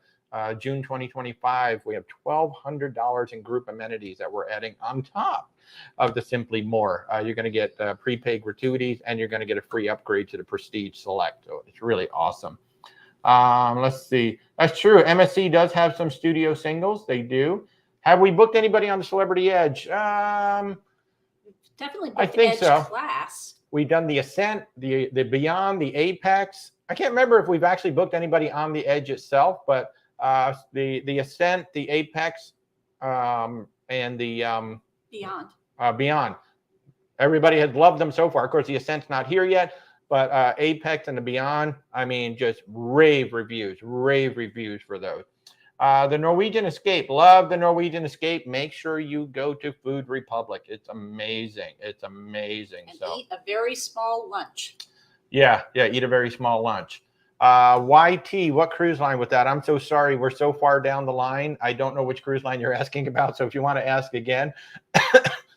June 2025, we have $1,200 in group amenities that we're adding on top of the Simply More. You're going to get prepaid gratuities, and you're going to get a free upgrade to the Prestige Select. So it's really awesome. Let's see. That's true. MSC does have some studio singles. They do. Have we booked anybody on the Celebrity Edge? Definitely booked I think Edge so. class. We've done the Ascent, the Beyond, the Apex. I can't remember if we've actually booked anybody on the Edge itself, but the Ascent, the Apex, and the Beyond. Everybody has loved them so far. Of course, the Ascent's not here yet, but Apex and the Beyond, I mean, just rave reviews for those. The Norwegian Escape, love the Norwegian Escape. Make sure you go to Food Republic. It's amazing. It's amazing. And eat a very small lunch. Yeah, eat a very small lunch. YT, what cruise line with that? I'm so sorry. We're so far down the line. I don't know which cruise line you're asking about. So if you want to ask again,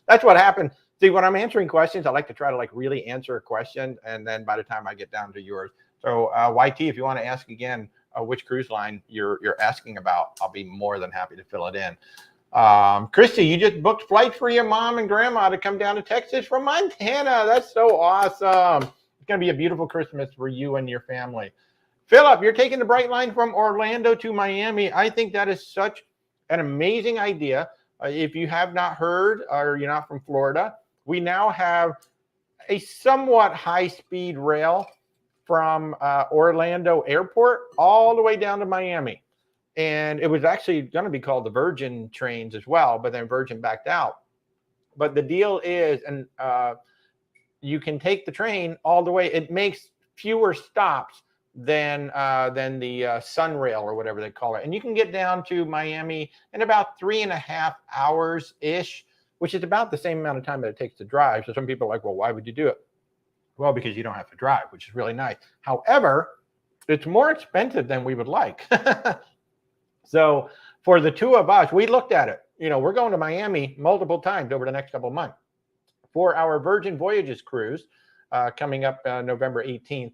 that's what happened. See, when I'm answering questions, I like to try to really answer a question. And then by the time I get down to yours. So YT, if you want to ask again, which cruise line you're asking about, I'll be more than happy to fill it in. Christy, you just booked flights for your mom and grandma to come down to Texas from Montana. That's so awesome. It's going to be a beautiful Christmas for you and your family. Philip, you're taking the Bright Line from Orlando to Miami. I think that is such an amazing idea. If you have not heard, or you're not from Florida, we now have a somewhat high-speed rail from Orlando Airport all the way down to Miami. And it was actually going to be called the Virgin trains as well, but then Virgin backed out. But the deal is, and you can take the train all the way. It makes fewer stops than the Sunrail or whatever they call it. And you can get down to Miami in about 3.5 hours-ish, which is about the same amount of time that it takes to drive. So some people are like, well, why would you do it? Well, because you don't have to drive, which is really nice. However, it's more expensive than we would like. So for the two of us, we looked at it. We're going to Miami multiple times over the next couple of months. For our Virgin Voyages cruise coming up November 18th,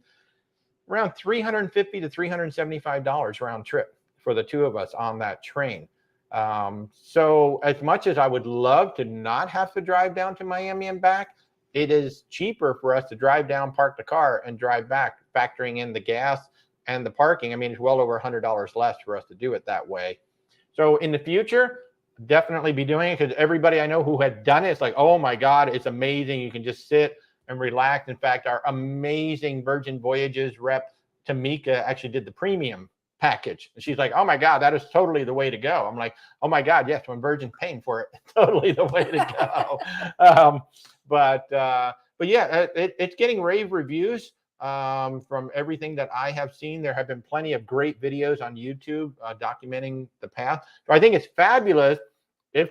around $350 to $375 round trip for the two of us on that train. So as much as I would love to not have to drive down to Miami and back, it is cheaper for us to drive down, park the car, and drive back, factoring in the gas and the parking. I mean, it's well over $100 less for us to do it that way. So in the future, definitely be doing it, because everybody I know who had done it, it's like, oh my God, it's amazing. You can just sit and relax. In fact, our amazing Virgin Voyages rep, Tamika, actually did the premium package. And she's like, oh my God, that is totally the way to go. I'm like, oh my God, yes, when Virgin's paying for it, totally the way to go. But yeah, it's getting rave reviews. From everything that I have seen, there have been plenty of great videos on YouTube documenting the path. So I think it's fabulous if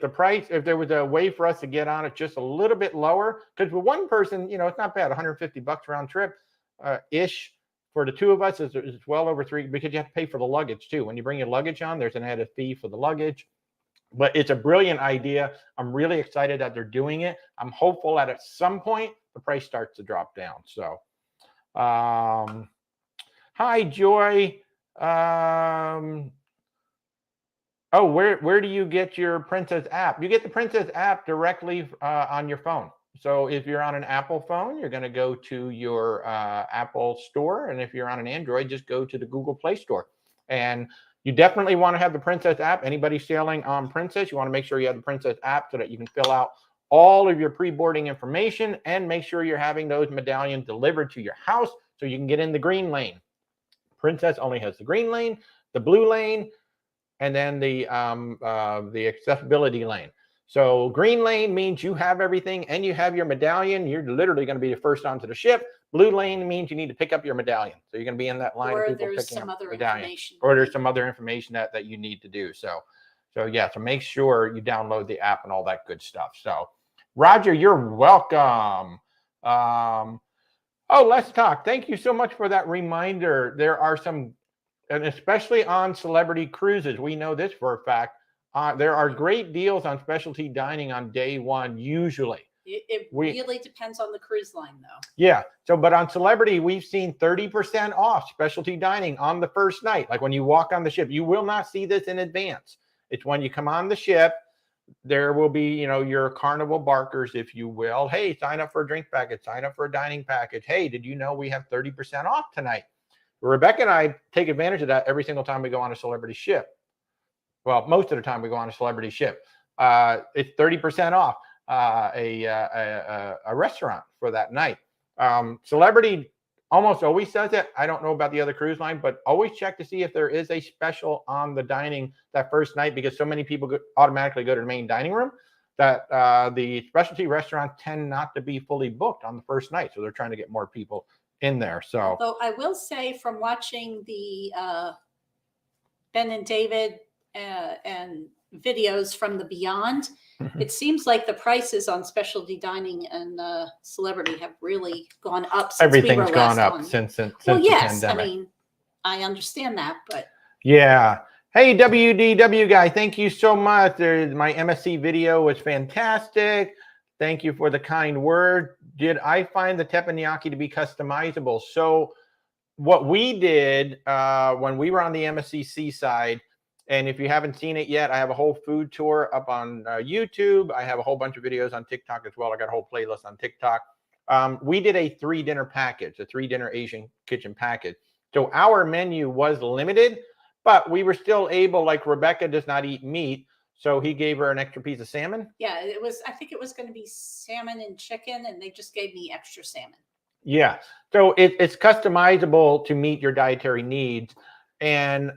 there was a way for us to get on it just a little bit lower, because for one person, it's not bad, $150 round trip ish. For the two of us, it's well over $3, because you have to pay for the luggage too. When you bring your luggage on, there's an added fee for the luggage. But it's a brilliant idea. I'm really excited that they're doing it. I'm hopeful that at some point the price starts to drop down. So hi Joy. Oh, where do you get your Princess app? You get the Princess app directly on your phone. So if you're on an Apple phone, you're going to go to your Apple store, and if you're on an Android, just go to the Google Play Store. And you definitely want to have the Princess app. Anybody sailing on Princess, you want to make sure you have the Princess app so that you can fill out all of your pre-boarding information, and make sure you're having those medallions delivered to your house so you can get in the green lane. Princess only has the green lane, the blue lane, and then the accessibility lane. So green lane means you have everything and you have your medallion. You're literally going to be the first onto the ship. Blue lane means you need to pick up your medallion. So you're going to be in that line of people picking up medallion. Or there's some other information that you need to do. So yeah, so make sure you download the app and all that good stuff. So Roger, you're welcome. Oh, let's talk. Thank you so much for that reminder. There are some, and especially on celebrity cruises, we know this for a fact. There are great deals on specialty dining on day one, usually. It really depends on the cruise line, though. Yeah. So, but on Celebrity, we've seen 30% off specialty dining on the first night. Like when you walk on the ship, you will not see this in advance. It's when you come on the ship, there will be, your Carnival barkers, if you will. Hey, sign up for a drink package, sign up for a dining package. Hey, did you know we have 30% off tonight? Rebecca and I take advantage of that every single time we go on a celebrity ship. Well, most of the time we go on a celebrity ship. It's 30% off a restaurant for that night. Celebrity almost always says it. I don't know about the other cruise line, but always check to see if there is a special on the dining that first night, because so many people automatically go to the main dining room that the specialty restaurants tend not to be fully booked on the first night. So they're trying to get more people in there. So, although I will say, from watching the Ben and David and videos from the Beyond, it seems like the prices on specialty dining and celebrity have really gone up. Since everything's gone up since the pandemic. I mean, I understand that, but yeah. Hey, WDW guy, thank you so much. My MSC video was fantastic. Thank you for the kind word. Did I find the teppanyaki to be customizable? So what we did when we were on the MSC Seaside, and if you haven't seen it yet, I have a whole food tour up on YouTube. I have a whole bunch of videos on TikTok as well. I got a whole playlist on TikTok. We did a 3-dinner package, a 3-dinner Asian kitchen package. So our menu was limited, but we were still able, like Rebecca does not eat meat, so he gave her an extra piece of salmon. Yeah, I think it was going to be salmon and chicken, and they just gave me extra salmon. Yeah, so it's customizable to meet your dietary needs. And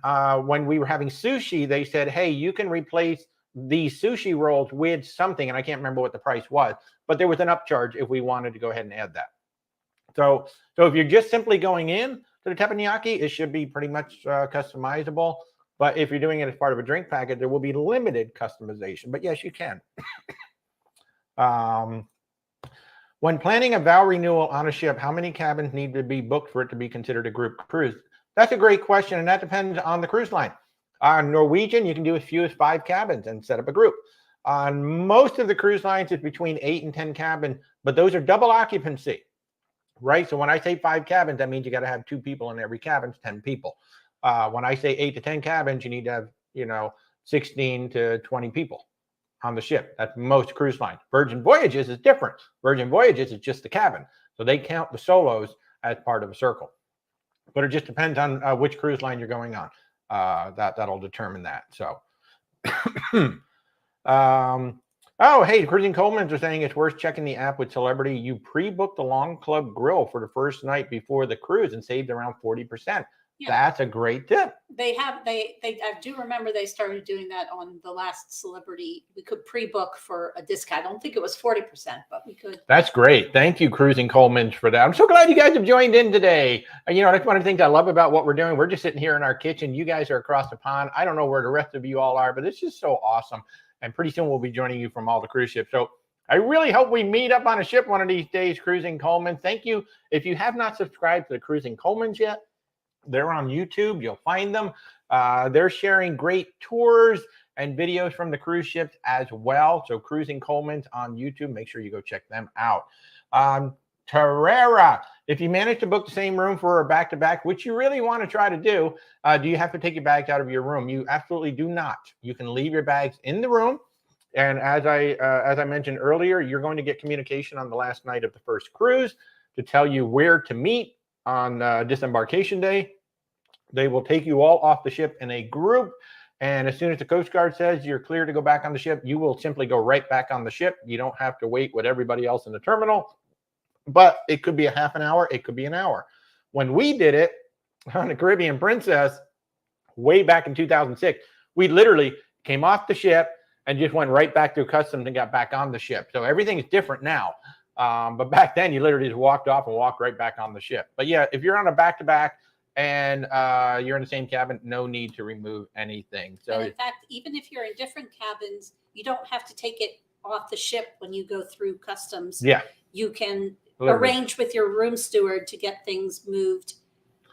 when we were having sushi, they said, hey, you can replace these sushi rolls with something. And I can't remember what the price was, but there was an upcharge if we wanted to go ahead and add that. So if you're just simply going in to the teppanyaki, it should be pretty much customizable. But if you're doing it as part of a drink package, there will be limited customization. But yes, you can. When planning a vow renewal on a ship, how many cabins need to be booked for it to be considered a group cruise? That's a great question, and that depends on the cruise line. On Norwegian, you can do as few as 5 cabins and set up a group. On most of the cruise lines, it's between 8 and 10 cabins, but those are double occupancy, right? So when I say 5 cabins, that means you got to have 2 people in every cabin, 10 people. When I say 8 to 10 cabins, you need to have, 16 to 20 people on the ship. That's most cruise lines. Virgin Voyages is different. Virgin Voyages is just the cabin. So they count the solos as part of a circle. but it just depends on which cruise line you're going on. That'll determine that. So, oh, hey, Cruising Coleman's are saying it's worth checking the app with Celebrity. You pre-booked the Long Club Grill for the first night before the cruise and saved around 40%. Yeah. That's a great tip. I do remember they started doing that on the last Celebrity. We could pre-book for a discount. I don't think it was 40%, but we could. That's great. Thank you, Cruising Coleman's, for that. I'm so glad you guys have joined in today. You know, that's one of the things I love about what we're doing. We're just sitting here in our kitchen. You guys are across the pond. I don't know where the rest of you all are, but it's just so awesome. And pretty soon we'll be joining you from all the cruise ships. So I really hope we meet up on a ship one of these days, Cruising Coleman. Thank you. If you have not subscribed to the Cruising Coleman's yet, they're on YouTube. You'll find them. They're sharing great tours and videos from the cruise ships as well. So Cruising Coleman's on YouTube. Make sure you go check them out. Terrera, if you manage to book the same room for a back-to-back, which you really want to try to do you have to take your bags out of your room? You absolutely do not. You can leave your bags in the room. And as I mentioned earlier, you're going to get communication on the last night of the first cruise to tell you where to meet on disembarkation day. They will take you all off the ship in a group. And as soon as the Coast Guard says you're clear to go back on the ship, you will simply go right back on the ship. You don't have to wait with everybody else in the terminal. But it could be a half an hour. It could be an hour. When we did it on the Caribbean Princess way back in 2006, we literally came off the ship and just went right back through customs and got back on the ship. So everything is different now. But back then, you literally just walked off and walked right back on the ship. But yeah, if you're on a back-to-back and you're in the same cabin, no need to remove anything. So and in fact, even if you're in different cabins, you don't have to take it off the ship when you go through customs. Yeah. You can arrange with your room steward to get things moved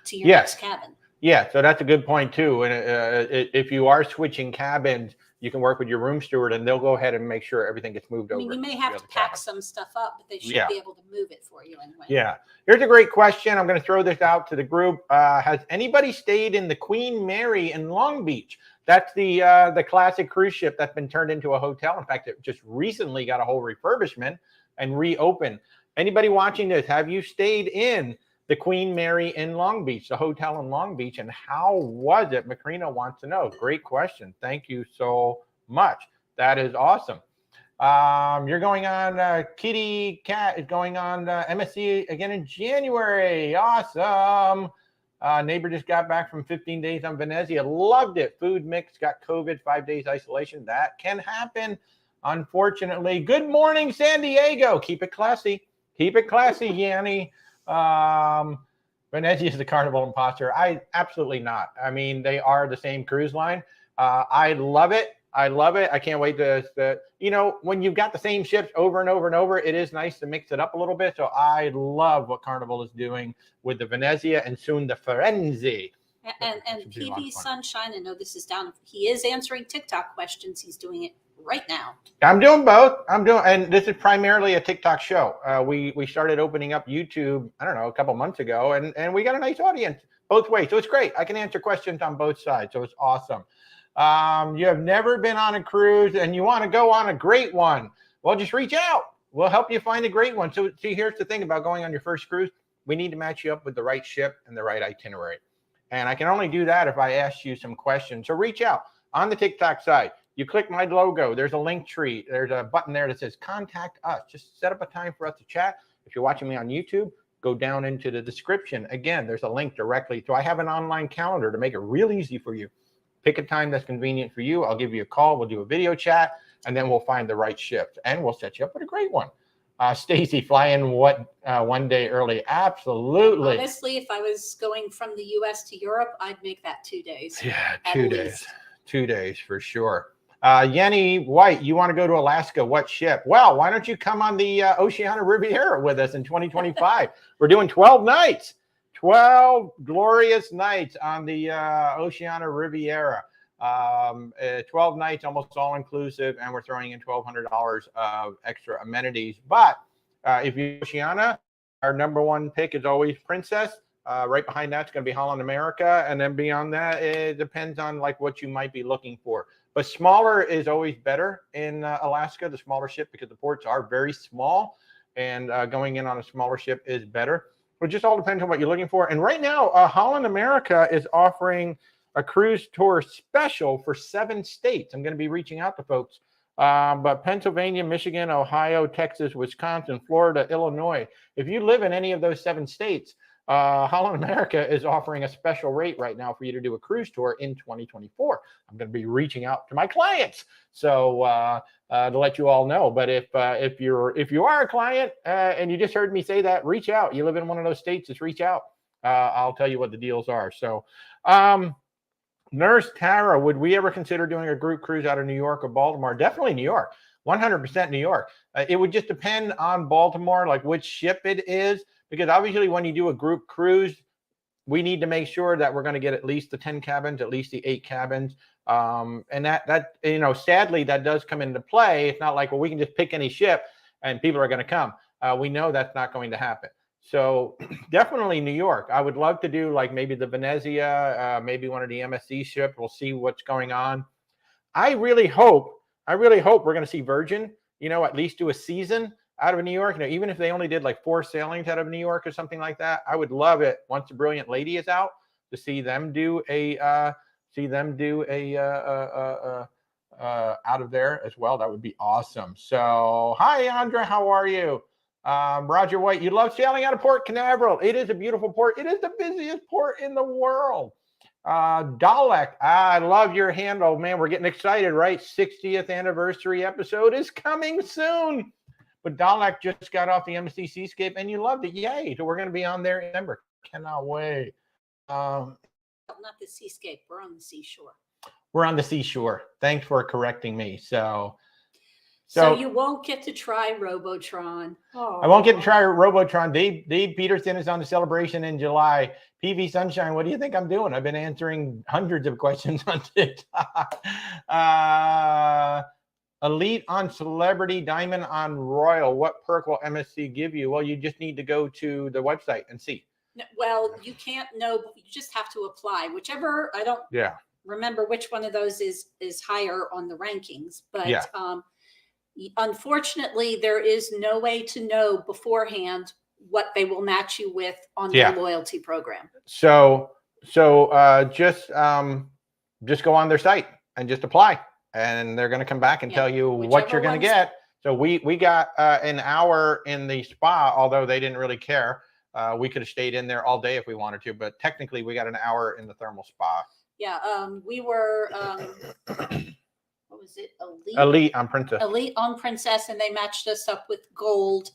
to your next cabin. Yeah, so that's a good point too. And if you are switching cabins, you can work with your room steward and they'll go ahead and make sure everything gets moved over. I mean, you may have to pack some stuff up, but they should be able to move it for you anyway. Yeah. Here's a great question. I'm going to throw this out to the group. Has anybody stayed in the Queen Mary in Long Beach? That's the classic cruise ship that's been turned into a hotel. In fact, it just recently got a whole refurbishment and reopened. Anybody watching this, have you stayed in the Queen Mary in Long Beach, the hotel in Long Beach, and how was it? Macrina wants to know. Great question. Thank you so much. That is awesome. You're going on, Kitty Cat is going on MSC again in January. Awesome. Neighbor just got back from 15 days on Venezia. Loved it. Food mix, got COVID, 5 days isolation. That can happen, unfortunately. Good morning, San Diego. Keep it classy. Keep it classy, Yanni. Venezia is the Carnival imposter. Absolutely not. I mean, they are the same cruise line. I love it. I love it. I can't wait to you know, when you've got the same ships over and over and over, it is nice to mix it up a little bit. So I love what Carnival is doing with the Venezia and soon the Firenze. And PV Sunshine, I know this is down. He is answering TikTok questions. He's doing it right now. I'm doing both. And this is primarily a TikTok show. We started opening up YouTube, I don't know, a couple months ago, and we got a nice audience both ways. So it's great. I can answer questions on both sides. So it's awesome. You have never been on a cruise and you want to go on a great one. Well, just reach out. We'll help you find a great one. So see, here's the thing about going on your first cruise. We need to match you up with the right ship and the right itinerary. And I can only do that if I ask you some questions. So reach out on the TikTok side. You click my logo. There's a link tree. There's a button there that says contact us. Just set up a time for us to chat. If you're watching me on YouTube, go down into the description. Again, there's a link directly. So I have an online calendar to make it real easy for you. Pick a time that's convenient for you. I'll give you a call. We'll do a video chat, and then we'll find the right shift, and we'll set you up with a great one. Stacy, flying one day early? Absolutely. Honestly, if I was going from the U.S. to Europe, I'd make that 2 days. Yeah, 2 days. 2 days for sure. Yenny White, you want to go to Alaska? What ship? Well, why don't you come on the Oceania Riviera with us in 2025? We're doing 12 nights. 12 glorious nights on the Oceania Riviera. 12 nights, almost all inclusive, and we're throwing in $1,200 of extra amenities. But if you Oceania, our #1 pick is always Princess. Right behind that's going to be Holland America, and then beyond that, it depends on like what you might be looking for. But smaller is always better in Alaska, the smaller ship, because the ports are very small, and going in on a smaller ship is better. It just all depends on what you're looking for. And right now, Holland America is offering a cruise tour special for 7 states. I'm going to be reaching out to folks. But Pennsylvania, Michigan, Ohio, Texas, Wisconsin, Florida, Illinois. If you live in any of those 7 states, Holland America is offering a special rate right now for you to do a cruise tour in 2024. I'm going to be reaching out to my clients, so to let you all know. But if you are a client and you just heard me say that, reach out. You live in one of those states, just reach out. I'll tell you what the deals are. So, Nurse Tara, would we ever consider doing a group cruise out of New York or Baltimore? Definitely New York. 100% New York. It would just depend on Baltimore, like which ship it is, because obviously when you do a group cruise, we need to make sure that we're going to get at least the 10 cabins, at least the 8 cabins. And that, you know, sadly, that does come into play. It's not like, well, we can just pick any ship and people are going to come. We know that's not going to happen. So definitely New York. I would love to do like maybe the Venezia, maybe one of the MSC ships. We'll see what's going on. I really hope we're going to see Virgin, you know, at least do a season out of New York. You know, even if they only did like 4 sailings out of New York or something like that, I would love it once the Brilliant Lady is out to see them do a out of there as well. That would be awesome. So, hi, Andra, how are you? Roger White, you love sailing out of Port Canaveral. It is a beautiful port. It is the busiest port in the world. Dalek, I love your handle, man. We're getting excited, right? 60th anniversary episode is coming soon. But Dalek just got off the MSC Seascape and you loved it. Yay. So we're going to be on there in December. Cannot wait. Not the Seascape. We're on the seashore. We're on the seashore. Thanks for correcting me. So you won't get to try Robotron. Oh. I won't get to try Robotron. Dave Peterson is on the celebration in July. PV Sunshine, what do you think I'm doing? I've been answering hundreds of questions on TikTok. Elite on Celebrity, Diamond on Royal. What perk will MSC give you? Well, you just need to go to the website and see. Well, you can't know. You just have to apply. Whichever, I don't remember which one of those is higher on the rankings. But unfortunately, there is no way to know beforehand what they will match you with on their loyalty program. So just go on their site and just apply, and they're going to come back and tell you what you're going to get. So we got an hour in the spa, although they didn't really care. We could have stayed in there all day if we wanted to, but technically we got an hour in the thermal spa. Yeah, we were what was it? Elite on Princess. Elite on Princess, and they matched us up with Gold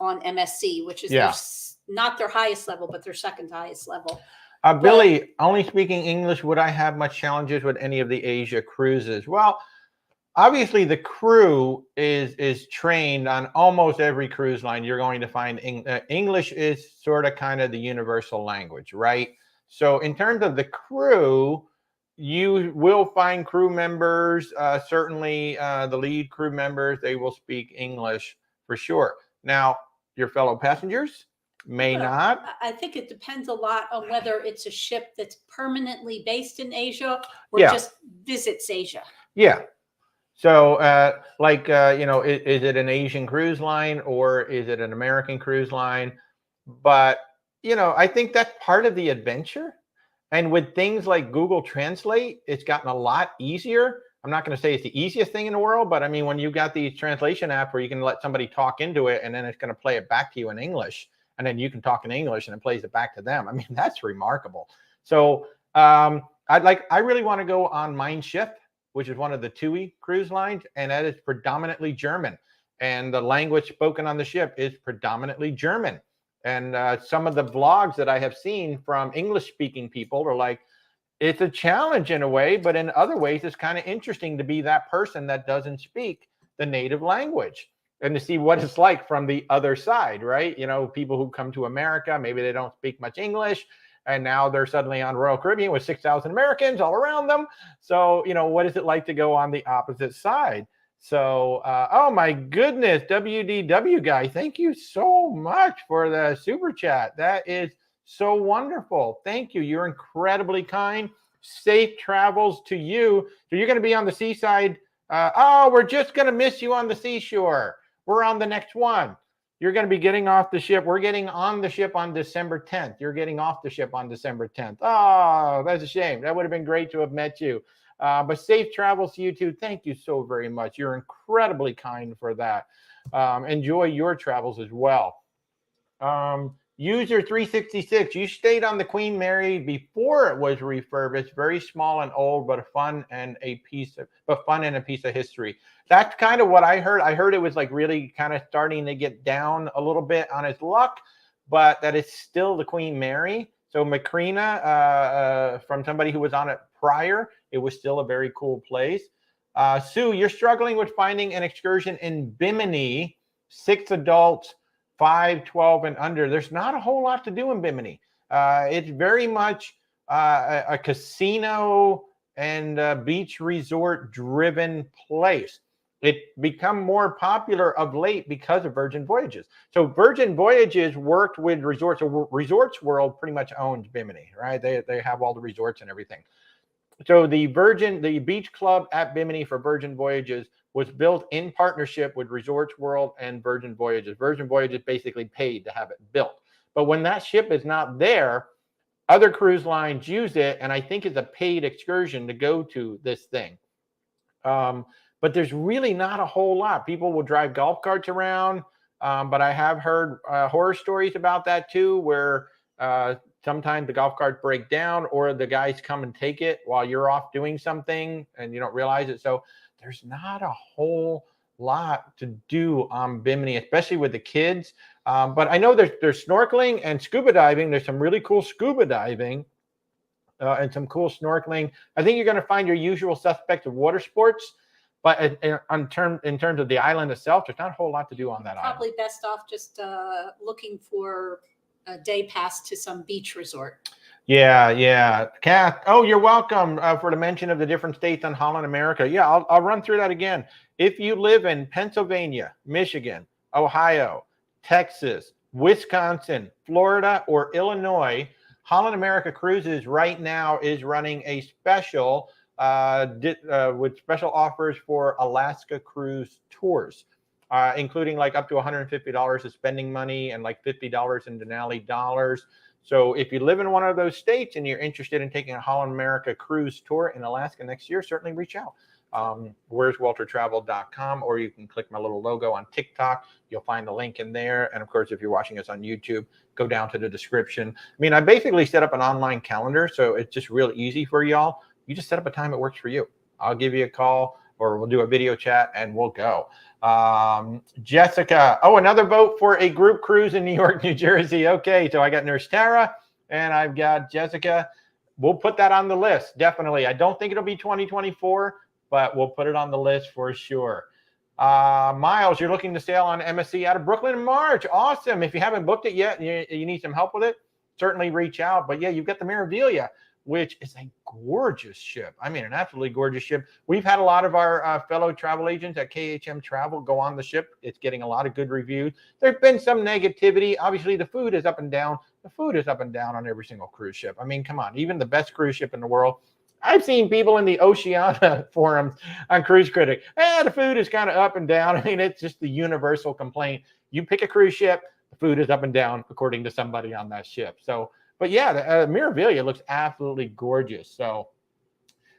on MSC, which is not their highest level, but their second highest level. Billy, only speaking English, would I have much challenges with any of the Asia cruises? Well, obviously the crew is trained on almost every cruise line. You're going to find English is sort of kind of the universal language, right? So in terms of the crew, you will find crew members, certainly the lead crew members, they will speak English for sure. Now, your fellow passengers may not. I think it depends a lot on whether it's a ship that's permanently based in Asia or just visits Asia. Yeah. So you know, is it an Asian cruise line or is it an American cruise line? But, you know, I think that's part of the adventure. And with things like Google Translate, it's gotten a lot easier. I'm not going to say it's the easiest thing in the world, but I mean, when you got these translation apps where you can let somebody talk into it and then it's going to play it back to you in English, and then you can talk in English and it plays it back to them. I mean, that's remarkable. So I really want to go on Mein Schiff, which is one of the TUI cruise lines, and that is predominantly German. And the language spoken on the ship is predominantly German. And some of the vlogs that I have seen from English-speaking people are like, it's a challenge in a way, but in other ways, it's kind of interesting to be that person that doesn't speak the native language and to see what it's like from the other side, right? You know, people who come to America, maybe they don't speak much English, and now they're suddenly on Royal Caribbean with 6,000 Americans all around them. So, you know, what is it like to go on the opposite side? So, oh my goodness, WDW guy, thank you so much for the super chat. That is so wonderful. Thank you. You're incredibly kind. Safe travels to you. So you're going to be on the seaside. Oh, we're just going to miss you on the seashore. We're on the next one. You're going to be getting off the ship. We're getting on the ship on December 10th. You're getting off the ship on December 10th. Oh, that's a shame. That would have been great to have met you. But safe travels to you too. Thank you so very much. You're incredibly kind for that. Enjoy your travels as well. User 366, you stayed on the Queen Mary before it was refurbished. Very small and old, but fun and a piece of history. That's kind of what I heard. I heard it was like really kind of starting to get down a little bit on its luck, but that it's still the Queen Mary. So Macrina, from somebody who was on it prior, it was still a very cool place. Sue, you're struggling with finding an excursion in Bimini, 6 adults, 5, 12, and under. There's not a whole lot to do in Bimini. It's very much a casino and beach resort driven place. It become more popular of late because of Virgin Voyages. So Virgin Voyages worked with resorts. So Resorts World pretty much owns Bimini, right? They have all the resorts and everything. So the beach club at Bimini for Virgin Voyages was built in partnership with Resorts World and Virgin Voyages. Virgin Voyages basically paid to have it built. But when that ship is not there, other cruise lines use it, and I think it's a paid excursion to go to this thing. But there's really not a whole lot. People will drive golf carts around, but I have heard horror stories about that too, where sometimes the golf carts break down or the guys come and take it while you're off doing something and you don't realize it. So there's not a whole lot to do on Bimini, especially with the kids. But I know there's snorkeling and scuba diving. There's some really cool scuba diving and some cool snorkeling. I think you're going to find your usual suspects of water sports. But in terms of the island itself, there's not a whole lot to do on that island. Probably best off just looking for a day pass to some beach resort. Yeah. Kath, oh, you're welcome for the mention of the different states on Holland America. Yeah, I'll run through that again. If you live in Pennsylvania, Michigan, Ohio, Texas, Wisconsin, Florida, or Illinois, Holland America Cruises right now is running a special with special offers for Alaska cruise tours, including like up to $150 of spending money and like $50 in Denali dollars. So if you live in one of those states and you're interested in taking a Holland America cruise tour in Alaska next year, certainly reach out. where'swaltertravel.com, or you can click my little logo on TikTok. You'll find the link in there. And of course, if you're watching us on YouTube, go down to the description. I mean, I basically set up an online calendar, so it's just real easy for y'all. You just set up a time that works for you. I'll give you a call or we'll do a video chat and we'll go. Jessica, oh, another vote for a group cruise in New York, New Jersey. Okay, so I got Nurse Tara and I've got Jessica. We'll put that on the list, definitely. I don't think it'll be 2024, but we'll put it on the list for sure. Miles, you're looking to sail on MSC out of Brooklyn in March. Awesome. If you haven't booked it yet and you need some help with it, certainly reach out. But yeah, you've got the Meraviglia, which is a gorgeous ship. I mean, an absolutely gorgeous ship. We've had a lot of our fellow travel agents at KHM Travel go on the ship. It's getting a lot of good reviews. There's been some negativity. Obviously, the food is up and down. The food is up and down on every single cruise ship. I mean, come on. Even the best cruise ship in the world. I've seen people in the Oceania forums on Cruise Critic. The food is kind of up and down. I mean, it's just the universal complaint. You pick a cruise ship, the food is up and down according to somebody on that ship. So, but yeah, the Meraviglia looks absolutely gorgeous. So,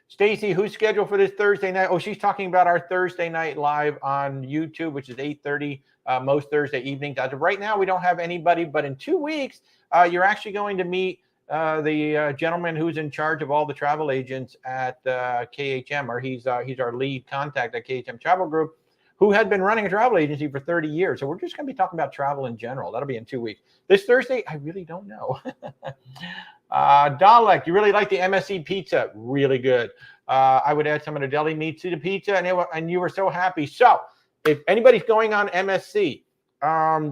Stacy, who's scheduled for this Thursday night? Oh, she's talking about our Thursday night live on YouTube, which is 8:30 most Thursday evenings. As of right now, we don't have anybody, but in 2 weeks, you're actually going to meet the gentleman who's in charge of all the travel agents at KHM, or he's our lead contact at KHM Travel Group, who had been running a travel agency for 30 years. So we're just going to be talking about travel in general. That'll be in 2 weeks. This Thursday, I really don't know. Dalek, you really like the MSC pizza? Really good. I would add some of the deli meat to the pizza, and you were so happy. So if anybody's going on MSC,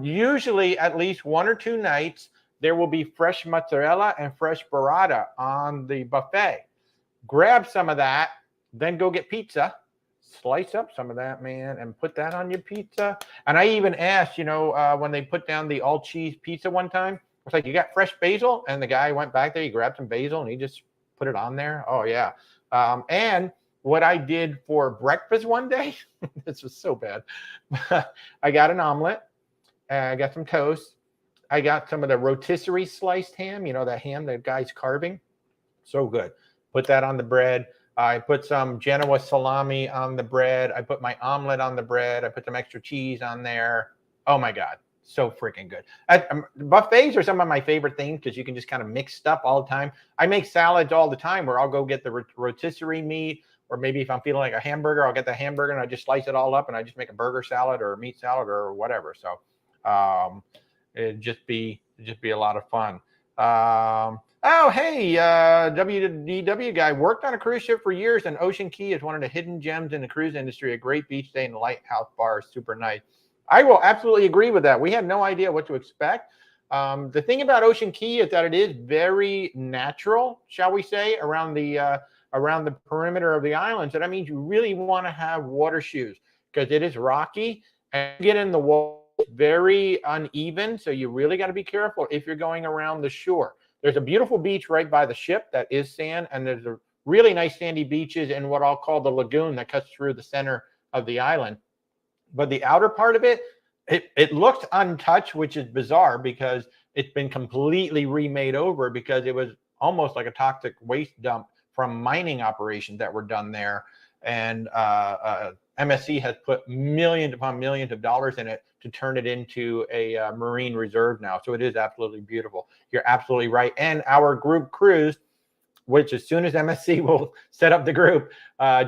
usually at least 1 or 2 nights, there will be fresh mozzarella and fresh burrata on the buffet. Grab some of that, then go get pizza. Slice up some of that, man, and put that on your pizza. And I even asked, when they put down the all-cheese pizza one time, I was like, you got fresh basil? And the guy went back there, he grabbed some basil, and he just put it on there. Oh, yeah. And what I did for breakfast one day, this was so bad. I got an omelet, I got some toast. I got some of the rotisserie sliced ham, you know, that ham that guy's carving. So good. Put that on the bread. I put some Genoa salami on the bread. I put my omelet on the bread. I put some extra cheese on there. Oh my God. So freaking good. Buffets are some of my favorite things because you can just kind of mix stuff all the time. I make salads all the time where I'll go get the rotisserie meat, or maybe if I'm feeling like a hamburger, I'll get the hamburger and I just slice it all up and I just make a burger salad or a meat salad or whatever. So it'd just be a lot of fun. Oh, hey, WDW guy, worked on a cruise ship for years, and Ocean Key is one of the hidden gems in the cruise industry. A great beach day and the lighthouse bar is super nice. I will absolutely agree with that. We had no idea what to expect. The thing about Ocean Key is that it is very natural, shall we say, around the perimeter of the islands. And that means you really want to have water shoes because it is rocky and you get in the water. Very uneven, so you really got to be careful if you're going around the shore. There's a beautiful beach right by the ship that is sand, and there's a really nice sandy beaches in what I'll call the lagoon that cuts through the center of the island. But the outer part of it looks untouched, which is bizarre because it's been completely remade over because it was almost like a toxic waste dump from mining operations that were done there. And MSC has put millions upon millions of dollars in it to turn it into a marine reserve now. So it is absolutely beautiful. You're absolutely right. And our group cruise, which as soon as MSC will set up the group,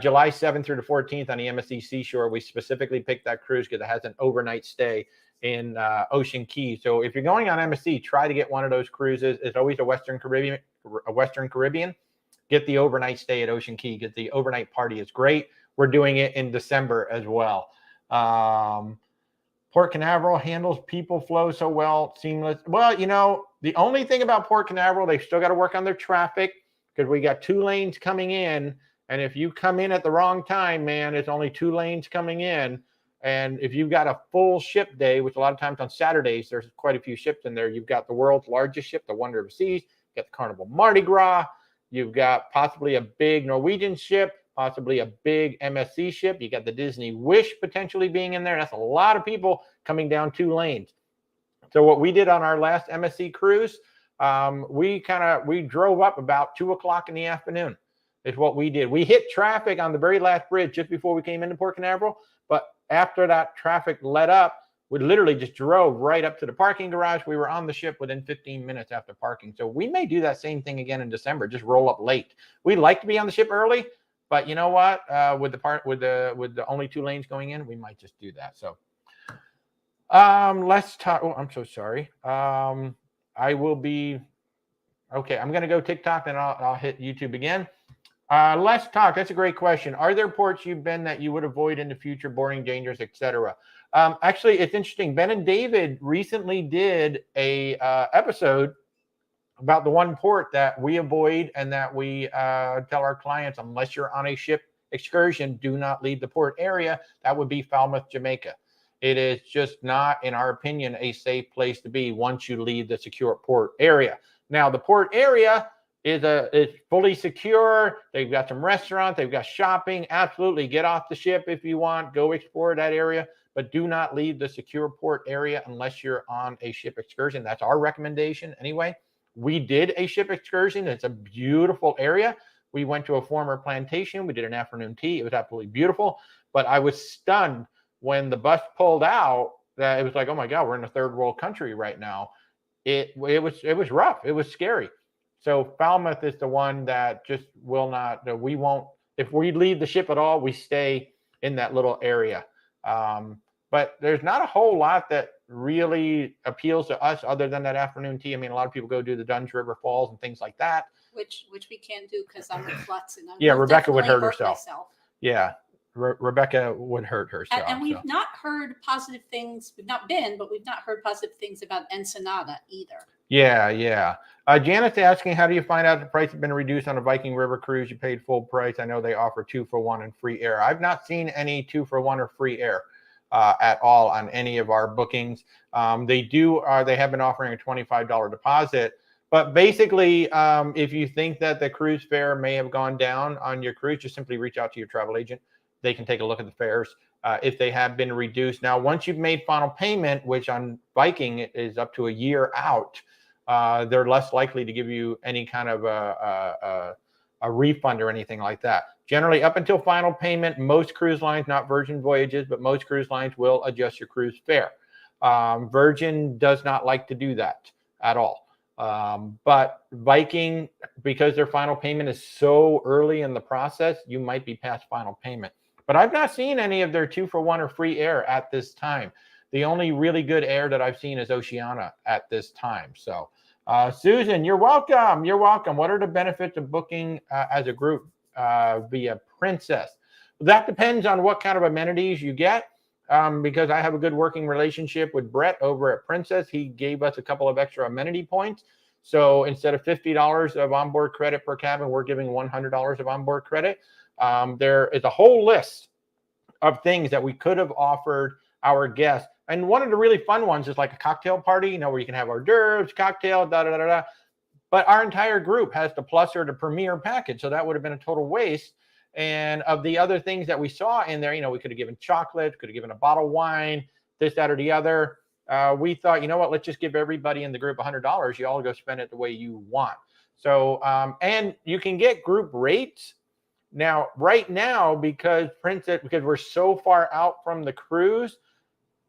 July 7th through the 14th on the MSC Seashore, we specifically picked that cruise because it has an overnight stay in Ocean Key. So if you're going on MSC, try to get one of those cruises. It's always a Western Caribbean. Get the overnight stay at Ocean Key. Get the overnight party. It's great. We're doing it in December as well. Port Canaveral handles people flow so well, seamless. Well, you know, the only thing about Port Canaveral, they've still got to work on their traffic because we got 2 lanes coming in. And if you come in at the wrong time, man, it's only 2 lanes coming in. And if you've got a full ship day, which a lot of times on Saturdays, there's quite a few ships in there. You've got the world's largest ship, the Wonder of the Seas. You've got the Carnival Marty Gras. You've got possibly a big Norwegian ship, possibly a big MSC ship. You got the Disney Wish potentially being in there. That's a lot of people coming down 2 lanes. So what we did on our last MSC cruise, we drove up about 2 o'clock in the afternoon is what we did. We hit traffic on the very last bridge just before we came into Port Canaveral. But after that traffic let up, we literally just drove right up to the parking garage. We were on the ship within 15 minutes after parking. So we may do that same thing again in December, just roll up late. We like to be on the ship early, but you know what? With the only 2 lanes going in, we might just do that. So let's talk. Oh, I'm so sorry. I will be okay. I'm going to go TikTok, and I'll hit YouTube again. Let's talk. That's a great question. Are there ports you've been that you would avoid in the future, boring, dangerous, etc.? Actually, it's interesting. Ben and David recently did a episode about the one port that we avoid and that we tell our clients, unless you're on a ship excursion, do not leave the port area. That would be Falmouth, Jamaica. It is just not, in our opinion, a safe place to be once you leave the secure port area. Now, the port area is fully secure. They've got some restaurants. They've got shopping. Absolutely. Get off the ship if you want. Go explore that area. But do not leave the secure port area unless you're on a ship excursion. That's our recommendation anyway. We did a ship excursion. It's a beautiful area. We went to a former plantation. We did an afternoon tea. It was absolutely beautiful. But I was stunned when the bus pulled out that it was like, oh my God, we're in a third world country right now. It was rough. It was scary. So Falmouth is the one that just will not, we won't, if we leave the ship at all, we stay in that little area. But there's not a whole lot that really appeals to us other than that afternoon tea. I mean, a lot of people go do the Dunn's River Falls and things like that. Which we can't do because I'm with Flux. And yeah, Rebecca would hurt herself. Yeah, Rebecca would hurt herself. And we've not heard positive things. We've not been, but we've not heard positive things about Ensenada either. Yeah. Janet's asking, how do you find out the price has been reduced on a Viking River cruise? You paid full price. I know they offer 2-for-1 and free air. I've not seen any 2-for-1 or free air at all on any of our bookings. They have been offering a $25 deposit. But basically, if you think that the cruise fare may have gone down on your cruise, just simply reach out to your travel agent. They can take a look at the fares if they have been reduced. Now, once you've made final payment, which on Viking is up to a year out, they're less likely to give you any kind of a refund or anything like that. Generally, up until final payment, most cruise lines, not Virgin Voyages, but most cruise lines will adjust your cruise fare. Virgin does not like to do that at all. But Viking, because their final payment is so early in the process, you might be past final payment. But I've not seen any of their 2-for-1 or free air at this time. The only really good air that I've seen is Oceania at this time. So, Susan, you're welcome. You're welcome. What are the benefits of booking as a group via Princess? That depends on what kind of amenities you get. Because I have a good working relationship with Brett over at Princess. He gave us a couple of extra amenity points. So instead of $50 of onboard credit per cabin, we're giving $100 of onboard credit. There is a whole list of things that we could have offered our guests. And one of the really fun ones is like a cocktail party, you know, where you can have hors d'oeuvres, cocktail, da-da-da-da. But our entire group has the plus or the premier package. So that would have been a total waste. And of the other things that we saw in there, you know, we could have given chocolate, could have given a bottle of wine, this, that, or the other. We thought, you know what, let's just give everybody in the group $100. You all go spend it the way you want. So, and you can get group rates. Now, right now, because we're so far out from the cruise,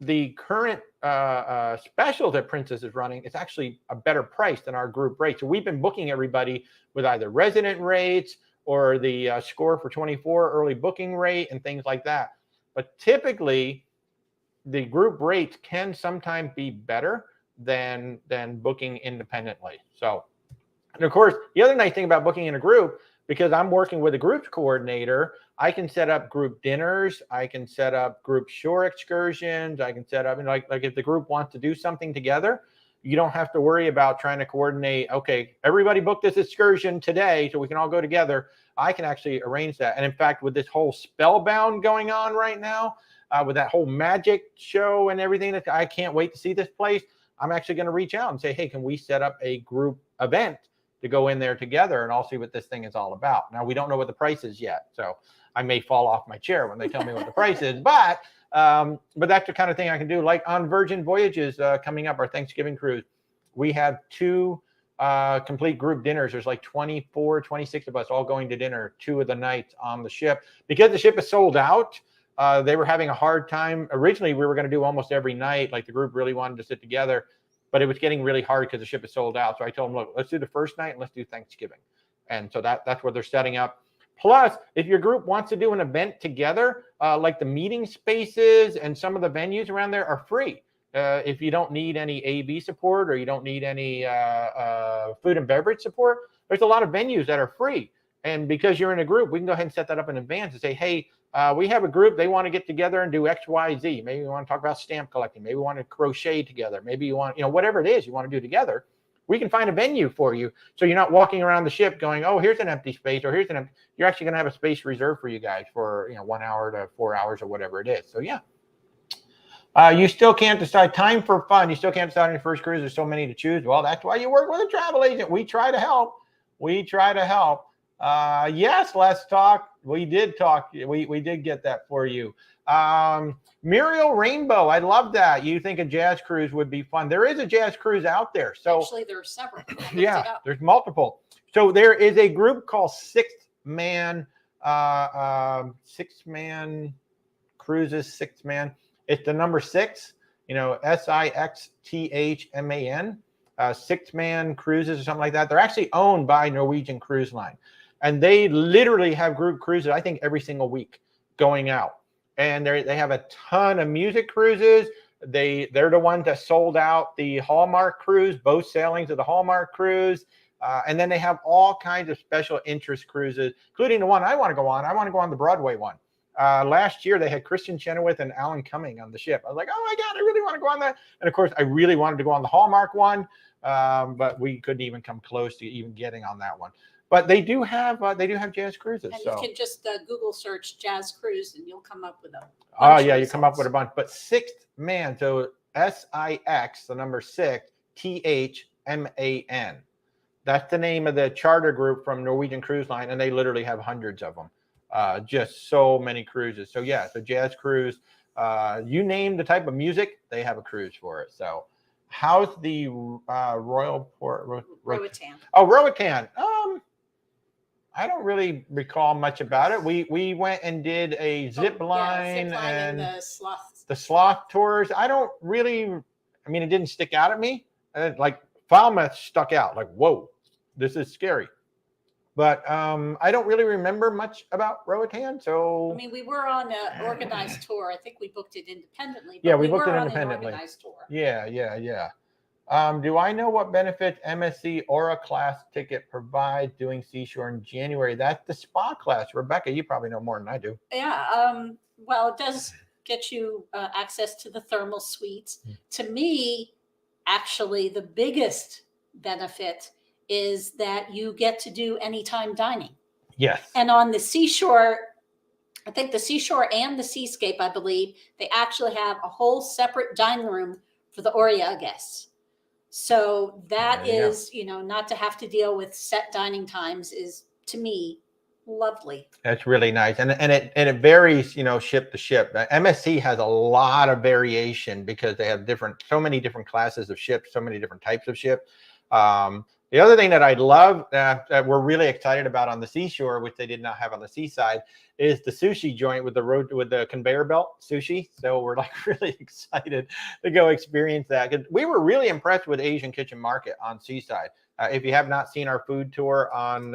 the current special that Princess is running is actually a better price than our group rate. So we've been booking everybody with either resident rates or the score for 24 early booking rate and things like that. But typically, the group rates can sometimes be better than booking independently. So, and of course, the other nice thing about booking in a group, because I'm working with a groups coordinator, I can set up group dinners. I can set up group shore excursions. I can set up, and like if the group wants to do something together, you don't have to worry about trying to coordinate, okay, everybody book this excursion today so we can all go together. I can actually arrange that. And in fact, with this whole Spellbound going on right now, with that whole magic show and everything, that I can't wait to see this place, I'm actually going to reach out and say, hey, can we set up a group event to go in there together and I'll see what this thing is all about. Now, we don't know what the price is yet, so I may fall off my chair when they tell me what the price is, but that's the kind of thing I can do. Like on Virgin Voyages coming up, our Thanksgiving cruise, we have 2 complete group dinners. There's like 24, 26 of us all going to dinner 2 of the nights on the ship. Because the ship is sold out, they were having a hard time. Originally, we were going to do almost every night. Like the group really wanted to sit together, but it was getting really hard because the ship is sold out. So I told them, look, let's do the first night and let's do Thanksgiving. And so that's what they're setting up. Plus, if your group wants to do an event together, like the meeting spaces and some of the venues around there are free. If you don't need any AV support or you don't need any food and beverage support, there's a lot of venues that are free. And because you're in a group, we can go ahead and set that up in advance and say, hey, we have a group, they want to get together and do X, Y, Z. Maybe we want to talk about stamp collecting. Maybe we want to crochet together. Maybe you want, whatever it is you want to do together. We can find a venue for you. So you're not walking around the ship going, oh, here's an empty space or here's an empty. You're actually going to have a space reserved for you guys for 1 hour to 4 hours or whatever it is. So yeah. You still can't decide. Time for fun. You still can't decide on your first cruise. There's so many to choose. Well, that's why you work with a travel agent. We try to help. Yes, let's talk. We did talk. We did get that for you. Muriel Rainbow, I love that. You think a jazz cruise would be fun. There is a jazz cruise out there. So actually, there are several. Yeah, there's multiple. So there is a group called Sixth Man Cruises, Sixth Man. It's the number 6, SIXTHMAN, Sixth Man Cruises or something like that. They're actually owned by Norwegian Cruise Line. And they literally have group cruises, I think, every single week going out. And they have a ton of music cruises. They're the ones that sold out the Hallmark cruise, both sailings of the Hallmark cruise. And then they have all kinds of special interest cruises, including the one I want to go on. I want to go on the Broadway one. Last year, they had Christian Chenoweth and Alan Cumming on the ship. I was like, oh my God, I really want to go on that. And of course, I really wanted to go on the Hallmark one, but we couldn't even come close to even getting on that one. But they do have jazz cruises. And so you can just Google search jazz cruise and you'll come up with a bunch you come up with a bunch. But Sixth Man, so SIX, the number 6, THMAN. That's the name of the charter group from Norwegian Cruise Line, and they literally have hundreds of them. just so many cruises. So yeah, so jazz cruise, you name the type of music, they have a cruise for it. So how's the Royal Port Roatan? Oh, Roatan. I don't really recall much about it. We went and did a zip line and the sloth tours. I don't really, I mean, it didn't stick out at me. Like Falmouth stuck out, like, whoa, this is scary. But I don't really remember much about Roatan. So I mean, we were on an organized tour. I think we booked it independently. But yeah, we booked it were independently. On an organized tour. Yeah. Do I know what benefits MSC Aura class ticket provides doing Seashore in January? That's the spa class. Rebecca, you probably know more than I do. Yeah. Well, it does get you access to the thermal suites. To me, actually, the biggest benefit is that you get to do anytime dining. Yes. And on the Seashore, I think the Seashore and the Seascape, I believe, they actually have a whole separate dining room for the Oria guests. So that is, not to have to deal with set dining times is, to me, lovely. That's really nice. And it varies, ship to ship. MSC has a lot of variation because they have so many different classes of ships, so many different types of ship. The other thing that I love that we're really excited about on the Seashore, which they did not have on the seaside, is the sushi joint with the conveyor belt sushi. So we're like really excited to go experience that. Because we were really impressed with Asian Kitchen Market on Seaside. If you have not seen our food tour on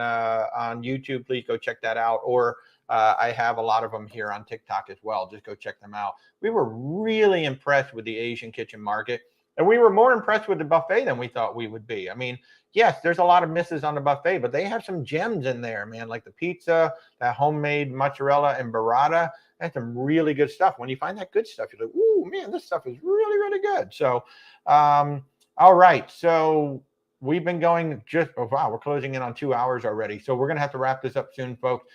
YouTube, please go check that out. Or I have a lot of them here on TikTok as well. Just go check them out. We were really impressed with the Asian Kitchen Market. And we were more impressed with the buffet than we thought we would be. I mean, yes, there's a lot of misses on the buffet, but they have some gems in there, man, like the pizza, that homemade mozzarella and burrata. That's some really good stuff. When you find that good stuff, you're like, ooh, man, this stuff is really, really good. So, all right. So we've been going wow, we're closing in on 2 hours already. So we're going to have to wrap this up soon, folks.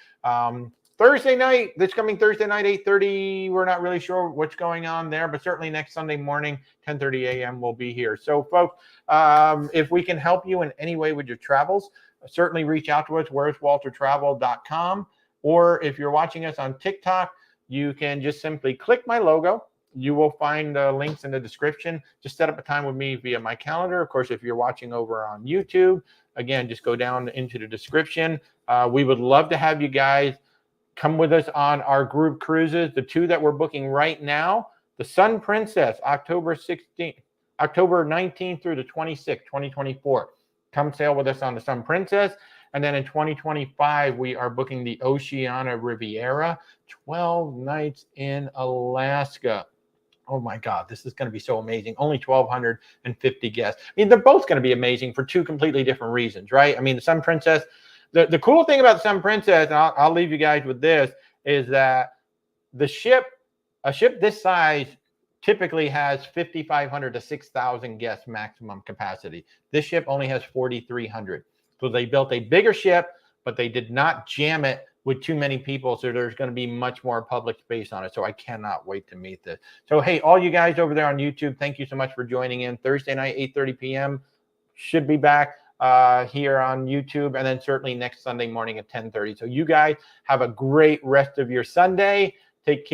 Thursday night, this coming Thursday night, 8:30, we're not really sure what's going on there, but certainly next Sunday morning, 10:30 a.m. we'll be here. So, folks, if we can help you in any way with your travels, certainly reach out to us, where'swaltertravel.com. Or if you're watching us on TikTok, you can just simply click my logo. You will find the links in the description. Just set up a time with me via my calendar. Of course, if you're watching over on YouTube, again, just go down into the description. We would love to have you guys come with us on our group cruises. The two that we're booking right now, the Sun Princess, October 19th through the 26th, 2024. Come sail with us on the Sun Princess. And then in 2025, we are booking the Oceania Riviera, 12 nights in Alaska. Oh my God, this is going to be so amazing. Only 1,250 guests. I mean, they're both going to be amazing for two completely different reasons, right? I mean, the Sun Princess, the cool thing about the Sun Princess, and I'll leave you guys with this, is that a ship this size typically has 5,500 to 6,000 guests maximum capacity. This ship only has 4,300. So they built a bigger ship, but they did not jam it with too many people. So there's going to be much more public space on it. So I cannot wait to meet this. So, hey, all you guys over there on YouTube, thank you so much for joining in. Thursday night, 8:30 p.m. Should be back here on YouTube, and then certainly next Sunday morning at 10:30. So you guys have a great rest of your Sunday. Take care.